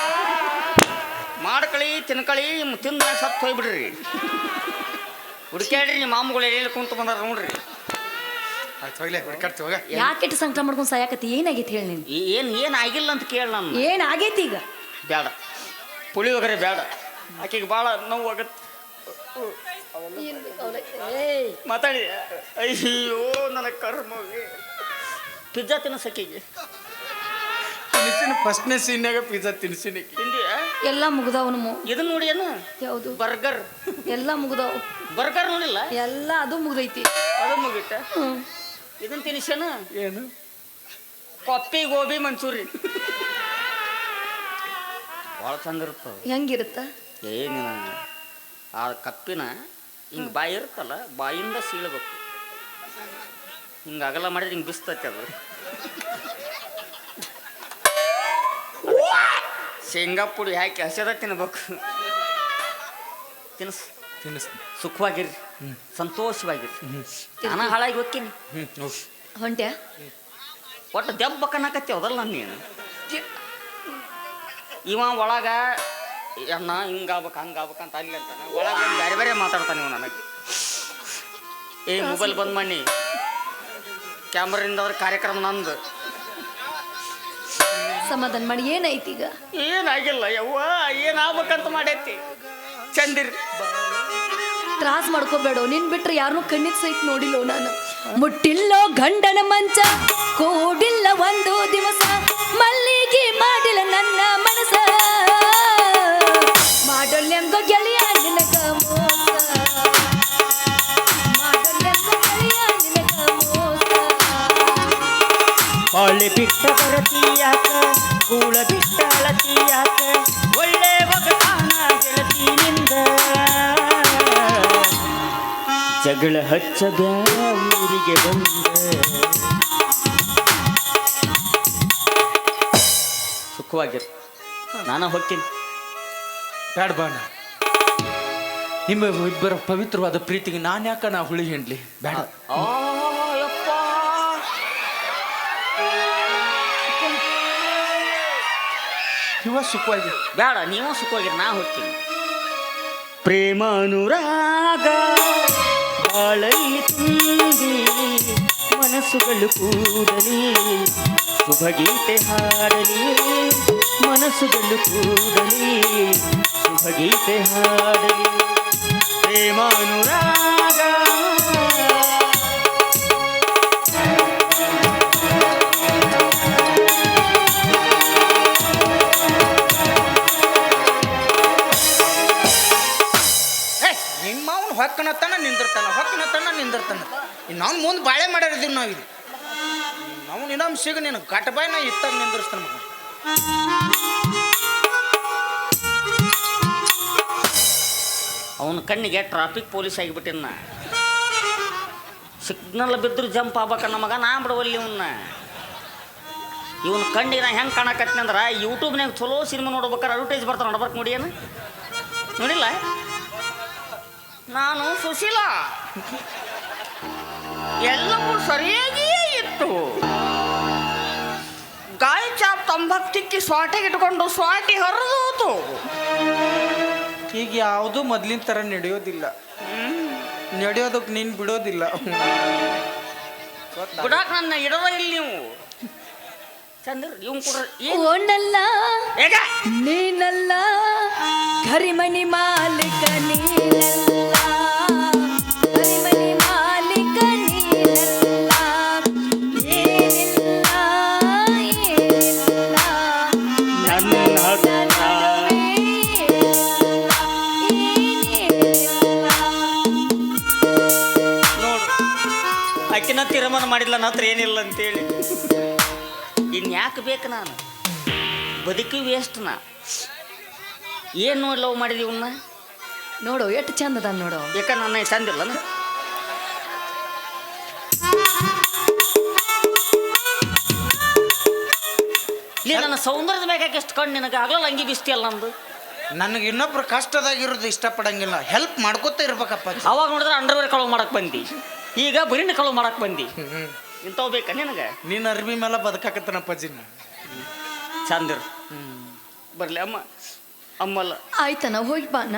ಮಾಡ್ಕಳಿ ತಿನ್ಕಳಿ ತಿಂದ ಸತ್ತು ಹೋಗ್ಬಿಡ್ರಿ ಹುಡುಕ್ಯಾಡ್ರಿ ನಿಮ್ಮ ಮಾಮಗಳು ಎಲ್ಲಿ ಕುಂತು ಬಂದಾರ ನೋಡ್ರಿ. ಆಯ್ತು ಹೋಗ್ಲಿ ಹುಡುಕಾಡ್ತಿ ಹೋಗ. ಯಾಕೆಟ್ಟು ಸಂಕಟ ಮಾಡ್ಕೊಂಡು ಸಾಯಕತ್ತಿ ಏನಾಗೈತಿ ಹೇಳಿ ನೀನು ಏನು ಆಗಿಲ್ಲ ಅಂತ ಕೇಳಿ ನಾನು. ಏನಾಗೈತಿ ಈಗ ಬೇಡ ಪುಳಿಯೋಗರೆ ಬೇಡ, ಆಕೆಗೆ ಭಾಳ ನೋವು ಆಗತ್ತೆ. ಮಾತಾಡಿ ಅಯ್ಯೋ ನನ್ನ ಕರ್ಮ. ಪಿಜ್ಜಾ ತಿನ್ನಸಕ್ಕಿಗೆ ತಿನ್ಸಿನ ಫಸ್ಟ್ನೇ ಸೀನ್ಯಾಗ ಪಿಜ್ಜಾ ತಿನ್ಸಿನಿ. ತಿಂದಿಯಾ? ಎಲ್ಲ ಮುಗ್ದಾವ್ ನಮ್ಮ ಇದನ್ನ ನೋಡಿ ಏನು ಯಾವುದು ಬರ್ಗರ್. ಎಲ್ಲ ಮುಗ್ದಾವ್. ಬರ್ಗರ್ ನೋಡಿಲ್ಲ? ಎಲ್ಲ ಅದು ಮುಗ್ದೈತಿ. ಅದು ಮುಗಿತ. ಇದನ್ನ ತಿನ್ಸೇನ ಏನು ಕೊಪ್ಪಿ ಗೋಬಿ ಮಂಚೂರಿ ಭಾಳ ಚಂದ ಇರ್ತದೆ. ಹೆಂಗಿರುತ್ತ? ಏನಿನ ಆ ಕಪ್ಪಿನ ಹಿಂಗೆ ಬಾಯಿ ಇರುತ್ತಲ್ಲ, ಬಾಯಿಂದ ಸೀಳಬೇಕು. ಹಿಂಗೆ ಅಗಲ ಮಾಡಿದ್ರೆ ಹಿಂಗೆ ಬಿಸ್ತೈತೆ ಅದು. ಶೇಂಗಾ ಪುಡಿ ಹಾಕಿ ಹಸದ ತಿನ್ಬೇಕು. ತಿನ್ಸ್ ಸುಖವಾಗಿರ್ರಿ, ಸಂತೋಷವಾಗಿರ್ರಿ. ನಾನು ಹಾಳಾಗಿ ಹೋಗ್ತೀನಿ. ಹೊಂಟ್ಯಾ? ಒಟ್ಟು ದೆಬ್ಬ ಕಣ್ಣಾಕತ್ತಿ ಅದಲ್ಲ ನೀನು. ಇವ ಒಳಗ ಅಣ್ಣ ಹಿಂಗಾಗ್ಬೇಕು ಹಂಗಾಗ್ಬೇಕಂತ ಅಲ್ಲಿ ಅಂತಾನೆ, ಒಳಗೆ ಬೇರೆ ಬೇರೆ ಮಾತಾಡ್ತಾನೆ ಇವ ನನಗೆ. ಮೊಬೈಲ್ ಬಂದ್ ಮಾಡಿ ಕ್ಯಾಮ್ರಿಂದ ಅವ್ರ ಕಾರ್ಯಕ್ರಮ ನಂದು. ಸಮಾಧಾನ ಮಾಡಿ. ಏನೈತಿ ಈಗ? ಏನಾಗಿಲ್ಲ ಯವ್ವ, ಏನಾಗ್ಬೇಕಂತ ಮಾಡೈತಿ. ಚಂದಿರ್ ತ್ರಾಸ್ ಮಾಡ್ಕೋಬೇಡ. ನಿನ್ ಬಿಟ್ರೆ ಯಾರನ್ನೂ ಕಣ್ಣಿಗೆ ಸಹಿತ ನೋಡಿಲ್ಲೋ ನಾನು. ಮುಟ್ಟಿಲ್ಲೋ ಗಂಡನ ಮಂಚ, ಕೂಡಿಲ್ಲ ಒಂದು ದಿವಸ, ಮಲ್ಲಿಗೆ ಮಾಡಿಲ್ಲ ನನ್ನ ಮನಸ, ಮಾಡಲೆಂಗೋ ಗೆಳೆಯ ನಿನಗ ಮೋಸ, ಮಾಡಲೆಂಗೋ ಗೆಳೆಯ ನಿನಗ ಮೋಸ. ಬಾಳೆ ಬಿಟ್ಟ ಬರತೀಯಾಕ, ಕೂಳ ಬಿಟ್ಟ ಅಳತೀಯಾಕ, ಒಳ್ಳೆ ಒಗಟಾನ ಗೆಳತಿನಿಂದ. ಜಗಳ ಹಚ್ಚದ ಊರಿಗೆ ಬಂದ. ಸುಖವಾಗಿರ್, ನಾನು ಹೋಗ್ತೀನಿ. ಬ್ಯಾಡ ಬಾಣ, ನಿಮ್ಮ ಇಬ್ಬರ ಪವಿತ್ರವಾದ ಪ್ರೀತಿಗೆ ನಾನು ಯಾಕ ನಾ ಹುಳಿ ಹಿಂಡ್ಲಿ? ಬೇಡ. ಯಪ್ಪ, ಇವ ಸುಖವಾಗಿ ಬೇಡ, ನೀವು ಸುಖವಾಗಿರಿ, ನಾ ಹೋಗ್ತೀನಿ. ಪ್ರೇಮಾನುರಾಗ ಬಾಳಲ್ಲಿ ತುಂಬಿ ಮನಸ್ಸುಗಳು ಕೂಡಲಿ, ಶುಭಗೀತೆ ಹಾಡಲಿ, ಮನಸ್ಸುಗಳು ಕೂಡಲಿ, ಶುಭಗೀತೆ ಹಾಡಲಿ. ಪ್ರೇಮಾನುರಾಗ ಹೊಕ್ಕನತನ ನಿಂದಿರ್ತಾನ. ನಾವು ಮುಂದೆ ಬಾಳೆ ಮಾಡ್ಯಾರಿದ್ದೀವಿ ನಾವು. ಇದು ನಾವು ಇನ್ನೊಮ್ಮೆ ಸಿಗ ನೀನು ಕಟ್ ಬಾಯಿ ನಾ ಇತ್ತಾಗ ನಿಂದಿರ್ಸ್ತಾನ ಮಗ. ಅವನ ಕಣ್ಣಿಗೆ ಟ್ರಾಫಿಕ್ ಪೊಲೀಸ್ ಆಗಿಬಿಟ್ಟಿನ. ಸಿಗ್ನಲ್ ಬಿದ್ದರೂ ಜಂಪ್ ಆಗ್ಬೇಕನ್ನ ಮಗ, ನಾ ಬಿಡವಲ್ಲಿ ಇವನ್ನ. ಇವನ ಕಣ್ಣಿಗೆ ನಾ ಹೆಂಗೆ ಕಾಣಕತ್ತೀನಿ ಅಂದ್ರೆ, ಯೂಟ್ಯೂಬ್ನಾಗ ಚಲೋ ಸಿನಿಮಾ ನೋಡ್ಬೇಕಾರೆ ಅಡ್ವರ್ಟೈಸ್ ಬರ್ತಾರೆ, ನೋಡ್ಬೇಕು ನೋಡಿ. ಏನು ನೋಡಿಲ್ಲ? ನಾನು ಸುಶೀಲ, ಎಲ್ಲವೂ ಸರಿಯಾಗಿಯೇ ಇತ್ತು. ಗಾಯ ಚಾಪ್ ತಂಬಾಕು ತಿಕ್ಕಿ ಸ್ವಾಟಿಗೆ ಇಟ್ಕೊಂಡು ಸ್ವಾಟಿ ಹರಿದೋತು. ಈಗ ಯಾವುದು ಮೊದ್ಲಿನ ಥರ ನಡೆಯೋದಿಲ್ಲ. ನಡೆಯೋದಕ್ಕೆ ನೀನು ಬಿಡೋದಿಲ್ಲ. ಬಿಡಾಕ ನನ್ನ ಇಡೋದ ಇಲ್ಲಿ ನೀವು. ಚಂದ್ರ ಇವ್ ಕೂಡ ಓನಲ್ಲ ನೀನಲ್ಲ, ಕರಿಮಣಿ ಮಾಲಿಕ ನೀನಲ್ಲ, ಕರಿಮಣಿ ಮಾಲಿಕ ನೀನಲ್ಲ, ಏನಿಲ್ಲ ಏನಿಲ್ಲ ನನ್ನ ನೋಡು, ಅಕ್ಕಿನ ತೀರ್ಮಾನ ಮಾಡಿಲ್ಲ ನನ್ನ ಹತ್ರ ಏನಿಲ್ಲ ಅಂತೇಳಿ. ಇನ್ಯಾಕೆ ಬೇಕು ನಾನು? ಬದುಕಿ ವೇಸ್ಟ್. ನಾ ಏನು ಲವ್ ಮಾಡಿದಿ ಇವನ್ನ? ನೋಡು ಎಷ್ಟು ಚಂದ ಅದ ನೋಡು. ಯಾಕ ನನ್ನ ಚಂದಿಲ್ಲ? ಇಲ್ಲ, ನನ್ನ ಸೌಂದರ್ಯದ ಬೇಕಾಗಿ ಎಷ್ಟು ಕಣ್ಣು ನಿನಗೆ ಆಗಲ್ಲ. ಅಂಗಿ ಬಿಸ್ತಿ ಅಲ್ಲ ನಂದು. ನನಗೆ ಇನ್ನೊಬ್ರು ಕಷ್ಟದಾಗಿರೋದು ಇಷ್ಟಪಡಂಗಿಲ್ಲ, ಹೆಲ್ಪ್ ಮಾಡ್ಕೋತ ಇರ್ಬೇಕಪ್ಪ. ಅವಾಗ ನೋಡಿದ್ರೆ ಅಂಡರ್ವೇರ್ ಕಳುವು ಮಾಡಕ್ ಬಂದಿ, ಈಗ ಬರೀನ ಕಳುವು ಮಾಡಕ್ ಬಂದಿ. ಇಂಥವು ಬೇಕಾ ನಿನಗೆ? ನೀನು ಅರ್ಬಿ ಮೇಲೆ ಬದುಕಾಕತ್ತನಪ್ಪಾಜಿ. ಚಂದ್ರ ಬರ್ಲಿ ಅಮ್ಮ, ಅಮ್ಮಲ್ಲ ಆಯ್ತನ ಹೋಗಿ ಬಾನ.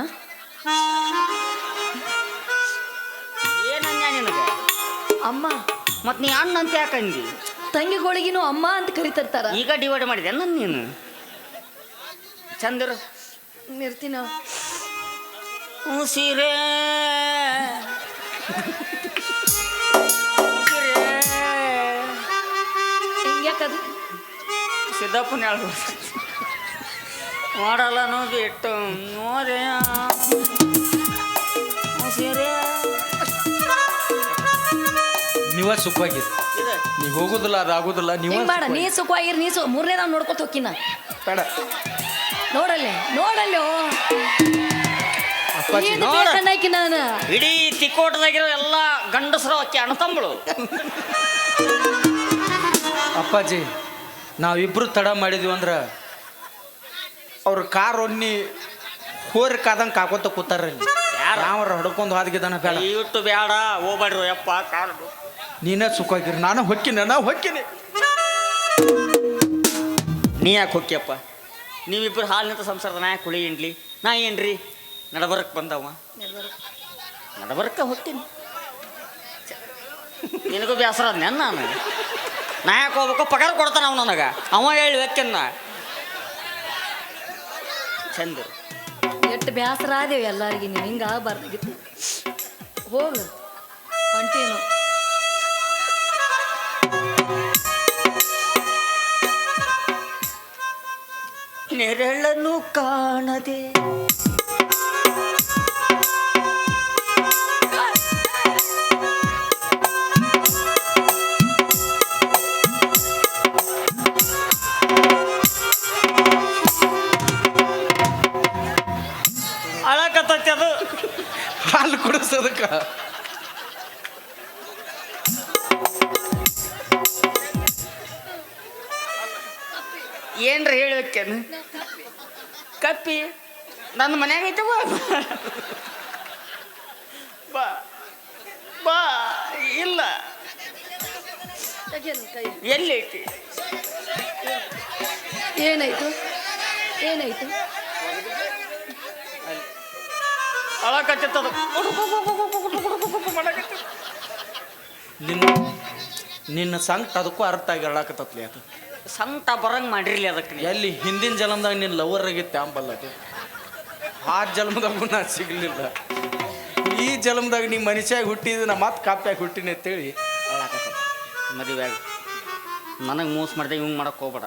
ಏನನ್ಯ ನಿನಗೆ? ಅಮ್ಮ ಮತ್ ನೀ ಅಣ್ಣ ಅಂತ ಯಾಕಂದಿ? ತಂಗಿಗಳಿಗಿನೂ ಅಮ್ಮ ಅಂತ ಕರಿತಿರ್ತಾರ. ಈಗ ಡಿವೈಡ್ ಮಾಡಿದೆ ನನ್ನ ನೀನು. ಚಂದ್ರ ಇರ್ತೀನ. ಉಸಿರೇ ಹಿಂಗ್ಯಾಕದು? ಸಿದ್ದಪ್ಪನ ಹೇಳ್ಬೋದು ಮಾಡಲ್ಲನು ಬಿಟ್ಟು ನೋರೇ ಉಸಿರೇ. ನೀವ ಸುಖವಾಗಿರಿ, ಇದು ನೀ ಹೋಗುದಿಲ್ಲ ಅದಾಗುದಿಲ್ಲ. ನೀವ ಹಿಂಗ್ ಮಾಡ, ನೀ ಸುಖವಾಗಿರ್, ನೀ ಮೂರನೇದಾವ್ ನೋಡ್ಕೊತ ಹೋಕಿನ. ಬೇಡ ನೋಡಲ್ಲೇ ನೋಡಲ್ಲೋ ಅಪ್ಪಾಜಿ. ಏನು ನೋಡ. ಬೇಕನ್ನಾಕಿ ನಾನು. ಇಡೀ ತಿಕ್ಕೋಟದಾಗಿರೋ ಎಲ್ಲ ಗಂಡಸರು ಅಕ್ಕಿ ಅಣ್ಣತಂಬಳು. ಅಪ್ಪಾಜಿ, ನಾವಿಬ್ರು ತಡ ಮಾಡಿದ್ವಿ ಅಂದ್ರೆ ಅವ್ರ ಕಾರ್ ಒನ್ನಿ ಹೋರಿ ಕಾದಂಗೆ ಕಾಕೋತ ಕೂತಾರ. ಯಾರು? ನಾವ್ರ ಹೊಡ್ಕೊಂಡು ಹಾದ್ಗಿದ್ದಾನ. ಬೇಡ, ಇಟ್ಟು ಬೇಡ, ಹೋಗ್ಬೇಡ್ರಿ ಯಪ್ಪ ಕಾಡು. ನೀನೇ ಸುಖವಾಗಿರಿ, ನಾನು ಹೊಕ್ಕಿನಿ, ನಾ ಹೊಕ್ಕಿನಿ. ನೀ ಯಾಕೆ ಹೊಕ್ಕಿಯಪ್ಪ? ನೀವಿಬ್ಬರು ಹಾಲಿನಿಂದ ಸಂಸಾರದ ನಾ ಯಾಕೆ ಕುಳಿ ಏನ್ಲಿ? ನಾ ಏನ್ರಿ ನಡಬರಕ್ಕೆ ಬಂದವ? ನಡಬರಕ್ಕೆ ಹೋಗ್ತೀನಿ. ನಿನಗೂ ಬೇಸರ ಅದ್ನ ನಾನು. ನಾ ಯಾಕೆ ಹೋಗ್ಬೇಕು? ಪಗಾರ ಕೊಡ್ತಾನ ಅವ ನನಗೆ. ಅವ ಹೇಳಿ ವ್ಯಕ್ತಿನ ಚಂದ್ರ. ಎಷ್ಟು ಬೇಸರ ಆದೇವು ಎಲ್ಲರಿಗೆ. ನೀವು ಹಿಂಗೆ ಆಗಬಾರ್ದಾಗಿತ್ತು. ಹೋಗು ಹೊಂಟೇನು. ನೆರಳನ್ನು ಕಾಣದೆ ಅಳಕತ್ತೈತಿ ಅದು. ಹಾಲು ಕುಡಿಸೋದಕ್ಕ ಏನ್ರ ಹೇಳ್ಬೇಕೇನು? ಕಪ್ಪಿ ನನ್ನ ಮನ್ಯಾಗ ಐತೆ. ಬಾ ಬಾ ಇಲ್ಲ ಎಲ್ಲಿ ಐತಿ? ಏನಾಯ್ತು? ಏನಾಯ್ತು? ಅಳಕತ್ತಿತ್ತದು. ನಿನ್ನ ಸಂಕಟ ಅದಕ್ಕೂ ಅರ್ಥ ಆಗಿ ಹೇಳಾಕತ್ತತ್ಲಿ. ಅದು ಸಂಕಟ ಬರಂಗ್ ಮಾಡಿರ್ಲಿ ಅದಕ್ಕೆ. ಎಲ್ಲಿ ಹಿಂದಿನ ಜನ್ಮದಾಗ ನಿನ್ನ ಲವರ್ ಆಗಿತ್ತೆ ಅಂಬಲ್ಲ. ಅದು ಆ ಜನ್ಮದಾಗೂ ನಾ ಸಿಗ್ಲಿಲ್ಲ. ಈ ಜನ್ಮದಾಗ ನೀ ಮನುಷ್ಯಾಗಿ ಹುಟ್ಟಿದ, ನಾ ಮತ್ತೆ ಕಾಪ್ಯಾಗಿ ಹುಟ್ಟಿನಿ ಅಂತೇಳಿ ಅಳಾಕತ್ತ. ಮದುವೆಯಾಗ ನನಗೆ ಮೋಸ ಮಾಡಿದೆ, ಇವಂಗೆ ಮಾಡಕ್ಕೆ ಹೋಗ್ಬೇಡ.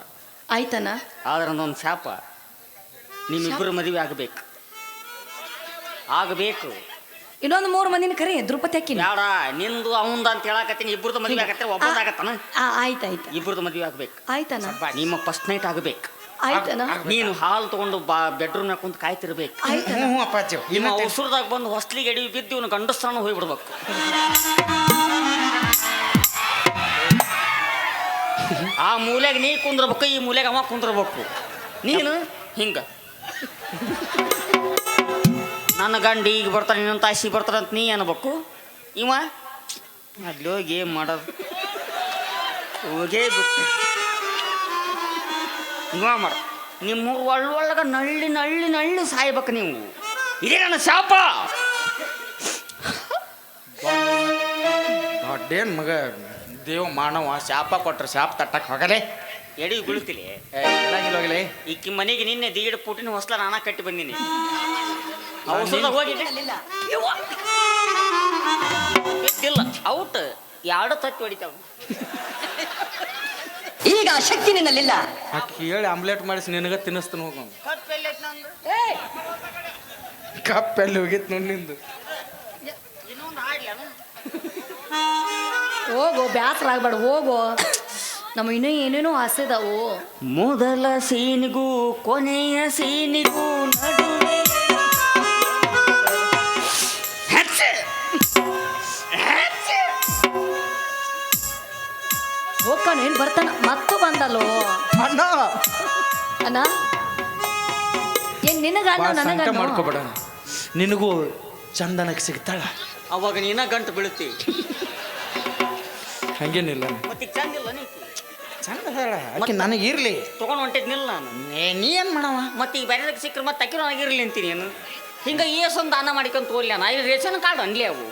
ಆಯ್ತನ. ಆದ್ರೆ ನಂದೊಂದು ಶಾಪ, ನಿಮ್ಮಿಬ್ಬರು ಮದುವೆ ಆಗಬೇಕು. ಆಗಬೇಕು. ಇನ್ನೊಂದು 3 ಮಂದಿನ ಕರಿ ದ್ರೌಪದಿ ಹಾಕಿನಿ. ಬೇಡ, ನಿಂದು ಅವಂದ ಅಂತ ಹೇಳಕತ್ತೀನಿ. ಇಬ್ಬರದು ಮದುವೆ ಆಗತ್ತೆ, ಒಬ್ಬದಾಗತ್ತನ. ಆಯ್ತಾಯ್ತು. ಇಬ್ಬರದು ಮದುವೆ ಆಗ್ಬೇಕು. ಆಯ್ತನ. ನಿಮ್ಮ ಫಸ್ಟ್ ನೈಟ್ ಆಗಬೇಕು. ಆಯ್ತನ. ನೀನು ಹಾಲು ತಗೊಂಡು ಬೆಡ್ರೂಮ್ನಾಗ ಕುಂತು ಕಾಯ್ತಿರ್ಬೇಕು. ಆಯ್ತನ. ಹ್ಞೂ ಅಪ್ಪಾಜಿ. ನಿಮ್ಮ ಉಸುರದಾಗ ಬಂದು ಹೊಸ್ಲಿಗೆ ಎಡವಿ ಬಿದ್ದು ಇವನು ಗಂಡಸ್ತಾನ ಹೋಗ್ಬಿಡ್ಬೇಕು. ಆ ಮೂಲೆಗೆ ನೀ ಕುಂದ್ರಬೇಕು, ಈ ಮೂಲೆಗೆ ಅವ ಕುಂದ್ರಬೇಕು. ನೀನು ಹಿಂಗ ನನ್ನ ಗಂಡ ಈಗ ಬರ್ತಾನೆ, ಇನ್ನೊಂದು ತಾಸಿ ಬರ್ತಾನೆ ಅಂತ ನೀ ಅನ್ಬೇಕು. ಇವ ಅಲ್ಲಿ ಹೋಗಿ ಏನು ಮಾಡೋದು, ಹೋಗೇ ಬಿಟ್ಟು ಇವ ಮಾಡ. ನಿಮ್ಮೂರು ಒಳ್ಳೊಳಗೆ ನಳ್ಳಿ ನಳ್ಳಿ ನಳ್ಳಿ ಸಾಯ್ಬೇಕು ನೀವು. ಇದೇ ನನ್ನ ಶಾಪ. ದೊಡ್ಡೇನು ಮಗ ದೇವ್ ಮಾನವ ಶಾಪ ಕೊಟ್ರೆ ಶಾಪ ತಟ್ಟಕ್ಕೆ ಹೋಗಲೇ. ಎಡಿ ಬೀಳ್ತಿಲಿ ಹೋಗಲೇ. ಈಕಿ ಮನೆಗೆ ನಿನ್ನೆ ದೀಡ್ ಪುಟಿನ ಹೊಸ್ಲ ನಾನಾ ಕಟ್ಟಿ ಬಂದೀನಿ. ಔಷಧದಾಗ ಹೋಗಿದ್ದೆ ಬಿದ್ದಿಲ್ಲ, ಔಟ್. 2 ತತ್ತಿ ಹೊಡಿತಾವ. ಈಗ ಆ ಶಕ್ತಿ ನಿನ್ನಲ್ಲಿಲ್ಲ. ಅಕ್ಕಿ ಹೇಳಿ ಆಮ್ಲೆಟ್ ಮಾಡಿಸಿ ನಿನಗೆ ತಿನ್ನಿಸ್ತಾನೆ ಹೋಗ. ಕಪ್ಪೆಲ್ಲಿ ಕಪ್ ಎಲ್ಲಿ ಹೋಗಿತ್ತು ನೋಡಿ ನಿಂದು. ಇನ್ನೊಂದು ಆಡ್ಲೇನ? ಹೋಗೋ, ಬ್ಯಾಸರ ಆಗ್ಬೇಡ, ಹೋಗೋ. ನಮ್ಮ ಇನ್ನೂ ಏನೇನೋ ಆಸೆ ಇದಾವು. ಮೊದಲ ಸೀನಿಗೂ ಕೊನೆಯ ಸೀನಿಗೂ ನಡುವೆ ಹೋಗ್ತಾನ ಏನ್ ಬರ್ತಾನ? ಮತ್ತು ಬಂದಲ್ಲೋ ಅಣ್ಣ. ಅಣ್ಣ. ಏನ್ ನಿನಗ ಭಾಳ ಸಂಕ ನನಗ ಮಾಡ್ಕೋಬೇಡ. ನಿನಗೂ ಚಂದನಕ್ಕೆ ಸಿಗ್ತಾಳ, ಅವಾಗ ನೀನ ಗಂಟು ಬೀಳುತ್ತಿ. ಹಂಗೇನಿಲ್ಲ. ಮತ್ತೆ ಚಂದ ಇಲ್ಲ ನೀ ಚಂದ ಅದಾಳ ಆಕೆ, ನನಗೆ ಇರ್ಲಿ. ತೊಗೊಂಡು ಹೊಂಟಿದ್ನಿಲ್ಲ ನಾನು. ನೀ ಏನು ಮಾಡವ? ಮತ್ತೆ ಈಗ ಬೇರೆದಕ್ಕೆ ಸಿಕ್ಕರೆ ಮತ್ತೆ ಅಕ್ಕಿರೋ ಆಗಿರಲಿ ಅಂತೀನಿ ಏನು. ಹಿಂಗೆ ಏಸೊಂದು ದಾನ ಮಾಡಿಕೊಂತ ಹೋಗ್ಲಿ ನಾ. ಇಲ್ಲಿ ರೇಷನ್ ಕಾರ್ಡ್ ಅನ್ಲಿ ಅವು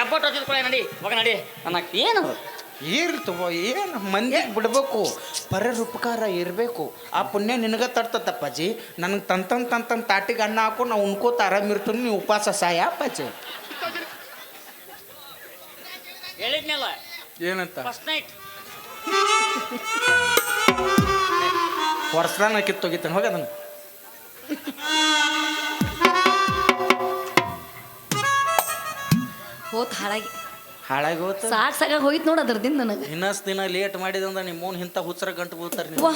ಎಪ್ಪಟ್ಟು ಹೊತ್ತಿದ್ಕೊಳ್ಳೆ ನಡಿ ಮಗ ನಡಿ ಅನ್ನಕ್ಕೆ ಏನದು. ಇರ್ಲಿ ತಗೋ, ಏನು ಮಂದಿಗೆ ಬಿಡ್ಬೇಕು, ಪರರ ಉಪಕಾರ ಇರಬೇಕು. ಆ ಪುಣ್ಯ ನಿನಗೆ ತಡ್ತತ್ತಪ್ಪಾಜಿ. ನನಗೆ ತಂತಂದು ತಾಟಿಗೆ ಅನ್ನ ಹಾಕು, ನಾವು ಉಣ್ಕೋತ ಆರಾಮಿರ್ತೀನಿ, ನೀವು ಉಪವಾಸ ಸಾಯ ಅಪ್ಪಾಜಿ. ಹೇಳಿದ್ನಲ್ಲ ಏನಂತ? ಫಸ್ಟ್ ನೈಟ್ ವರ್ಷದಾನ ಕಿತ್ತೋಗಿತ್ತಾನೆ ಹೋಗಿ ಅದನ್ನು. ಹೋತ್ ಹಾಳಾಗಿ ಹಾಳಾಗಿ ಹೋತ. ಸಾಕಾಗ ಹೋಯ್ತು ನೋಡು ಅದ್ರದಿಂದ ನನಗೆ. ಇನ್ನಷ್ಟು ದಿನ ಲೇಟ್ ಮಾಡಿದಂದ್ರೆ ನಿಮ್ಮ ಇಂಥ ಹುಚ್ಚರ ಗಂಟು ಬೀಳ್ತಾರೆ ನೀವು. ವಾ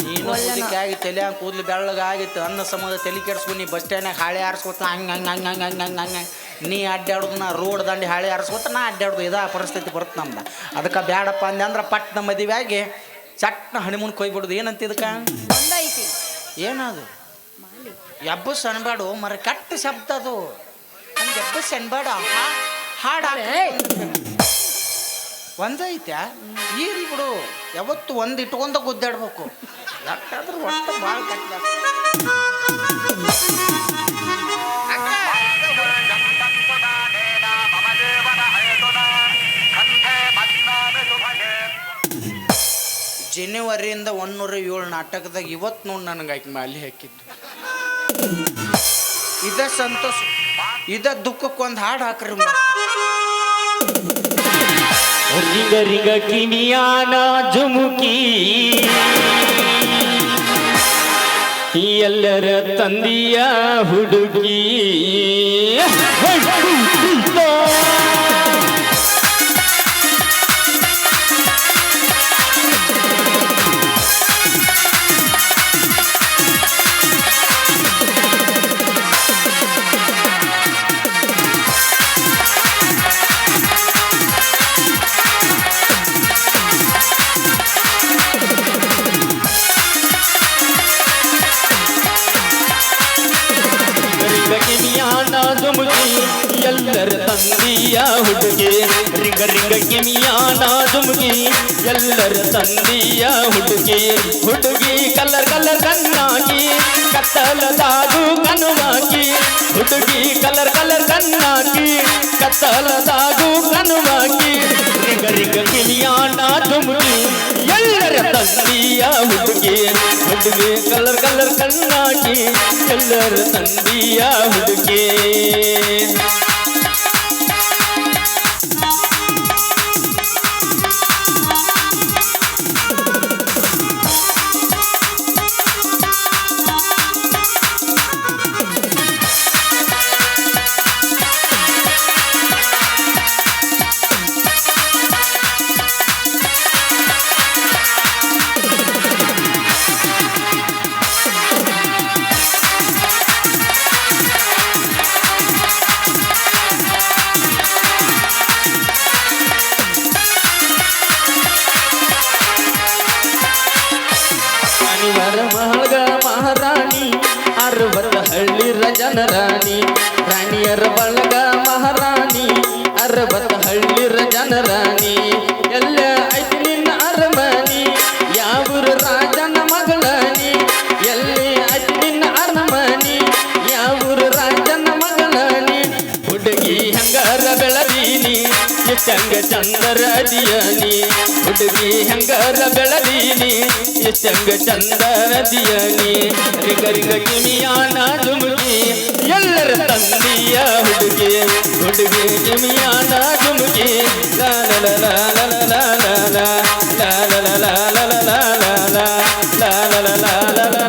ನೀನು ಮುದಕ್ಕೆ ಆಗಿ ತಲೆ ಹಂಗೆ ಕೂದಲು ಬೆಳ್ಳಗೆ ಆಗಿತ್ತು, ಅನ್ನ ಸಂಬಂಧ ತಲೆ ಕೆಡ್ಸ್ಕೊಂಡು ನೀ ಬಸ್ ಸ್ಟ್ಯಾಂಡ್ನಾಗ ಹಾಳೆ ಆರಿಸ್ಕೊತ ಹಂಗೆ ಹಂಗೆ ಹಂಗೆ ಹಂಗೆ ಹಂಗೆ ಹಂಗೆ ಹಂಗೆ ನೀ ಅಡ್ಡಾಡೋದು, ನಾ ರೋಡ್ ದಂಡಿ ಹಾಳೆ ಆರಿಸ್ಕೊತ ನಾ ಅಡ್ಡಾಡೋದು. ಇದಾ ಪರಿಸ್ಥಿತಿ ಬರುತ್ತೆ ನಮ್ದು. ಅದಕ್ಕೆ ಬ್ಯಾಡಪ್ಪ ಅಂದೆ ಅಂದ್ರೆ ಪಟ್ನ ಮದುವೆ ಆಗಿ ಚಟ್ನ ಹಣಿಮುನ್ ಕೊಯ್ಬಿಡೋದು. ಏನಂತ ಇದಕ್ಕೆ? ಒಂದೈತಿ ಏನದು? ಎಬ್ಬಸ್ ಅನ್ಬೇಡು ಮರ, ಕೆಟ್ಟ ಶಬ್ದ ಅದು. ಹಂಗೆ ಎಬ್ಬಸ್ ಅನ್ಬೇಡ, ಹಾಡು ಒಂದೈತ್ಯಾ ಇರ್ಲಿ ಬಿಡು. ಯಾವತ್ತು ಒಂದು ಇಟ್ಕೊಂಡ ಗುದ್ದಾಡ್ಬೇಕು. ಯಾಕಾದ್ರೂ ಒಟ್ಟು ಭಾಳ ಕೆಟ್ಟ. ಜನವರಿಯಿಂದ 107 ನಾಟಕದಾಗ ಇವತ್ತು ನೋಡಿ ನನಗೆ ಆಕೆ ಮಾಲಿ ಹಾಕಿದ್ದು. ಇದ ಸಂತೋಷ, ಇದ ದುಃಖಕ್ಕೊಂದು ಹಾಡು ಹಾಕ್ರಿ. ರಿಂಗ ರಿಂಗ ಕಿಣಿಯಾನ ಜುಮುಕಿ ಎಲ್ಲರ ತಂದಿಯ ಹುಡುಗಿ. ಎಲ್ಲರ ತಂದಿಯ ಹುಡುಗಿ. ರಿಂಗ ರಿಂಗ ಕಿಮಿಯಾನ ಜುಮ್ಗಿ ಎಲ್ಲರ ತಂದಿಯ ಹುಡುಗಿ. ಹುಡುಗಿ ಕಲರ್ ಕಲರ್ ಕಣ್ಣಾಕಿ ಕತ್ತಲದಾಗು ಕನುವಾಕಿ. ಹುಡುಗಿ ಕಲರ್ ಕಲರ್ ಕಣ್ಣಾಕಿ ಕತ್ತಲದಾಗು ಕನುವಾಕಿ. ರಿಂಗ ರಿಂಗ ಕಿಮಿಯಾನ ಜುಮ್ಗಿ ಎಲ್ಲರ ತಂದಿಯ ಹುಡುಗಿ. ಹುಡುಗಿ ಕಲರ್ ಕಲರ್ ಕಣ್ಣಾಕಿ ಎಲ್ಲರ ತಂದಿಯ ಹುಡುಗಿ. ಮಹಾರಾಣಿ 60 ಹಳ್ಳಿರ ಜನರಾಣಿ. ರಾಣಿಯರ ಬಳಗ ಮಹಾರಾಣಿ 60 ಹಳ್ಳಿರ ಜನರಾಣಿ. ಎಲ್ಲ ಐತಿ ನಿನ್ನ ಅರಮನಿ, ಯಾವೂರ ರಾಜನ ಮಗಳನಿ. ಎಲ್ಲಿ ಐತಿ ನಿನ್ನ ಅರಮನಿ, ಯಾವೂರ ರಾಜನ ಮಗಳನಿ. ಹುಡುಗಿ ಹೆಂಗಾರ ಬೆಳದೀನಿ ಎಷ್ಟಂಗ ಚಂದರ ಅದಿಯನಿ. ಹುಡುಗಿ ಹೆಂಗಾರ ಬೆಳದೀನಿ ಎಷ್ಟಂಗ ಚಂದರ ಅದಿಯನಿ. ರಿಂಗ ರಿಂಗ ಕಿಮಿಯಾನ ಜುಮುಕಿ ಎಲ್ಲರ ತಂದಿಯ ಹುಡುಗಿ. ಹುಡುಗಿ ಕಿಮಿಯಾನ ಜುಮುಕಿ ಲಾ ಲಾ ಲಾ ಲಾ ಲಾ ಲಾ ಲಾ ಲಾ ಲಾ ಲಾ ಲಾ ಲಾ ಲಾ ಲಾ ಲಾ ಲಾ ಲಾ ಲಾ ಲಾ.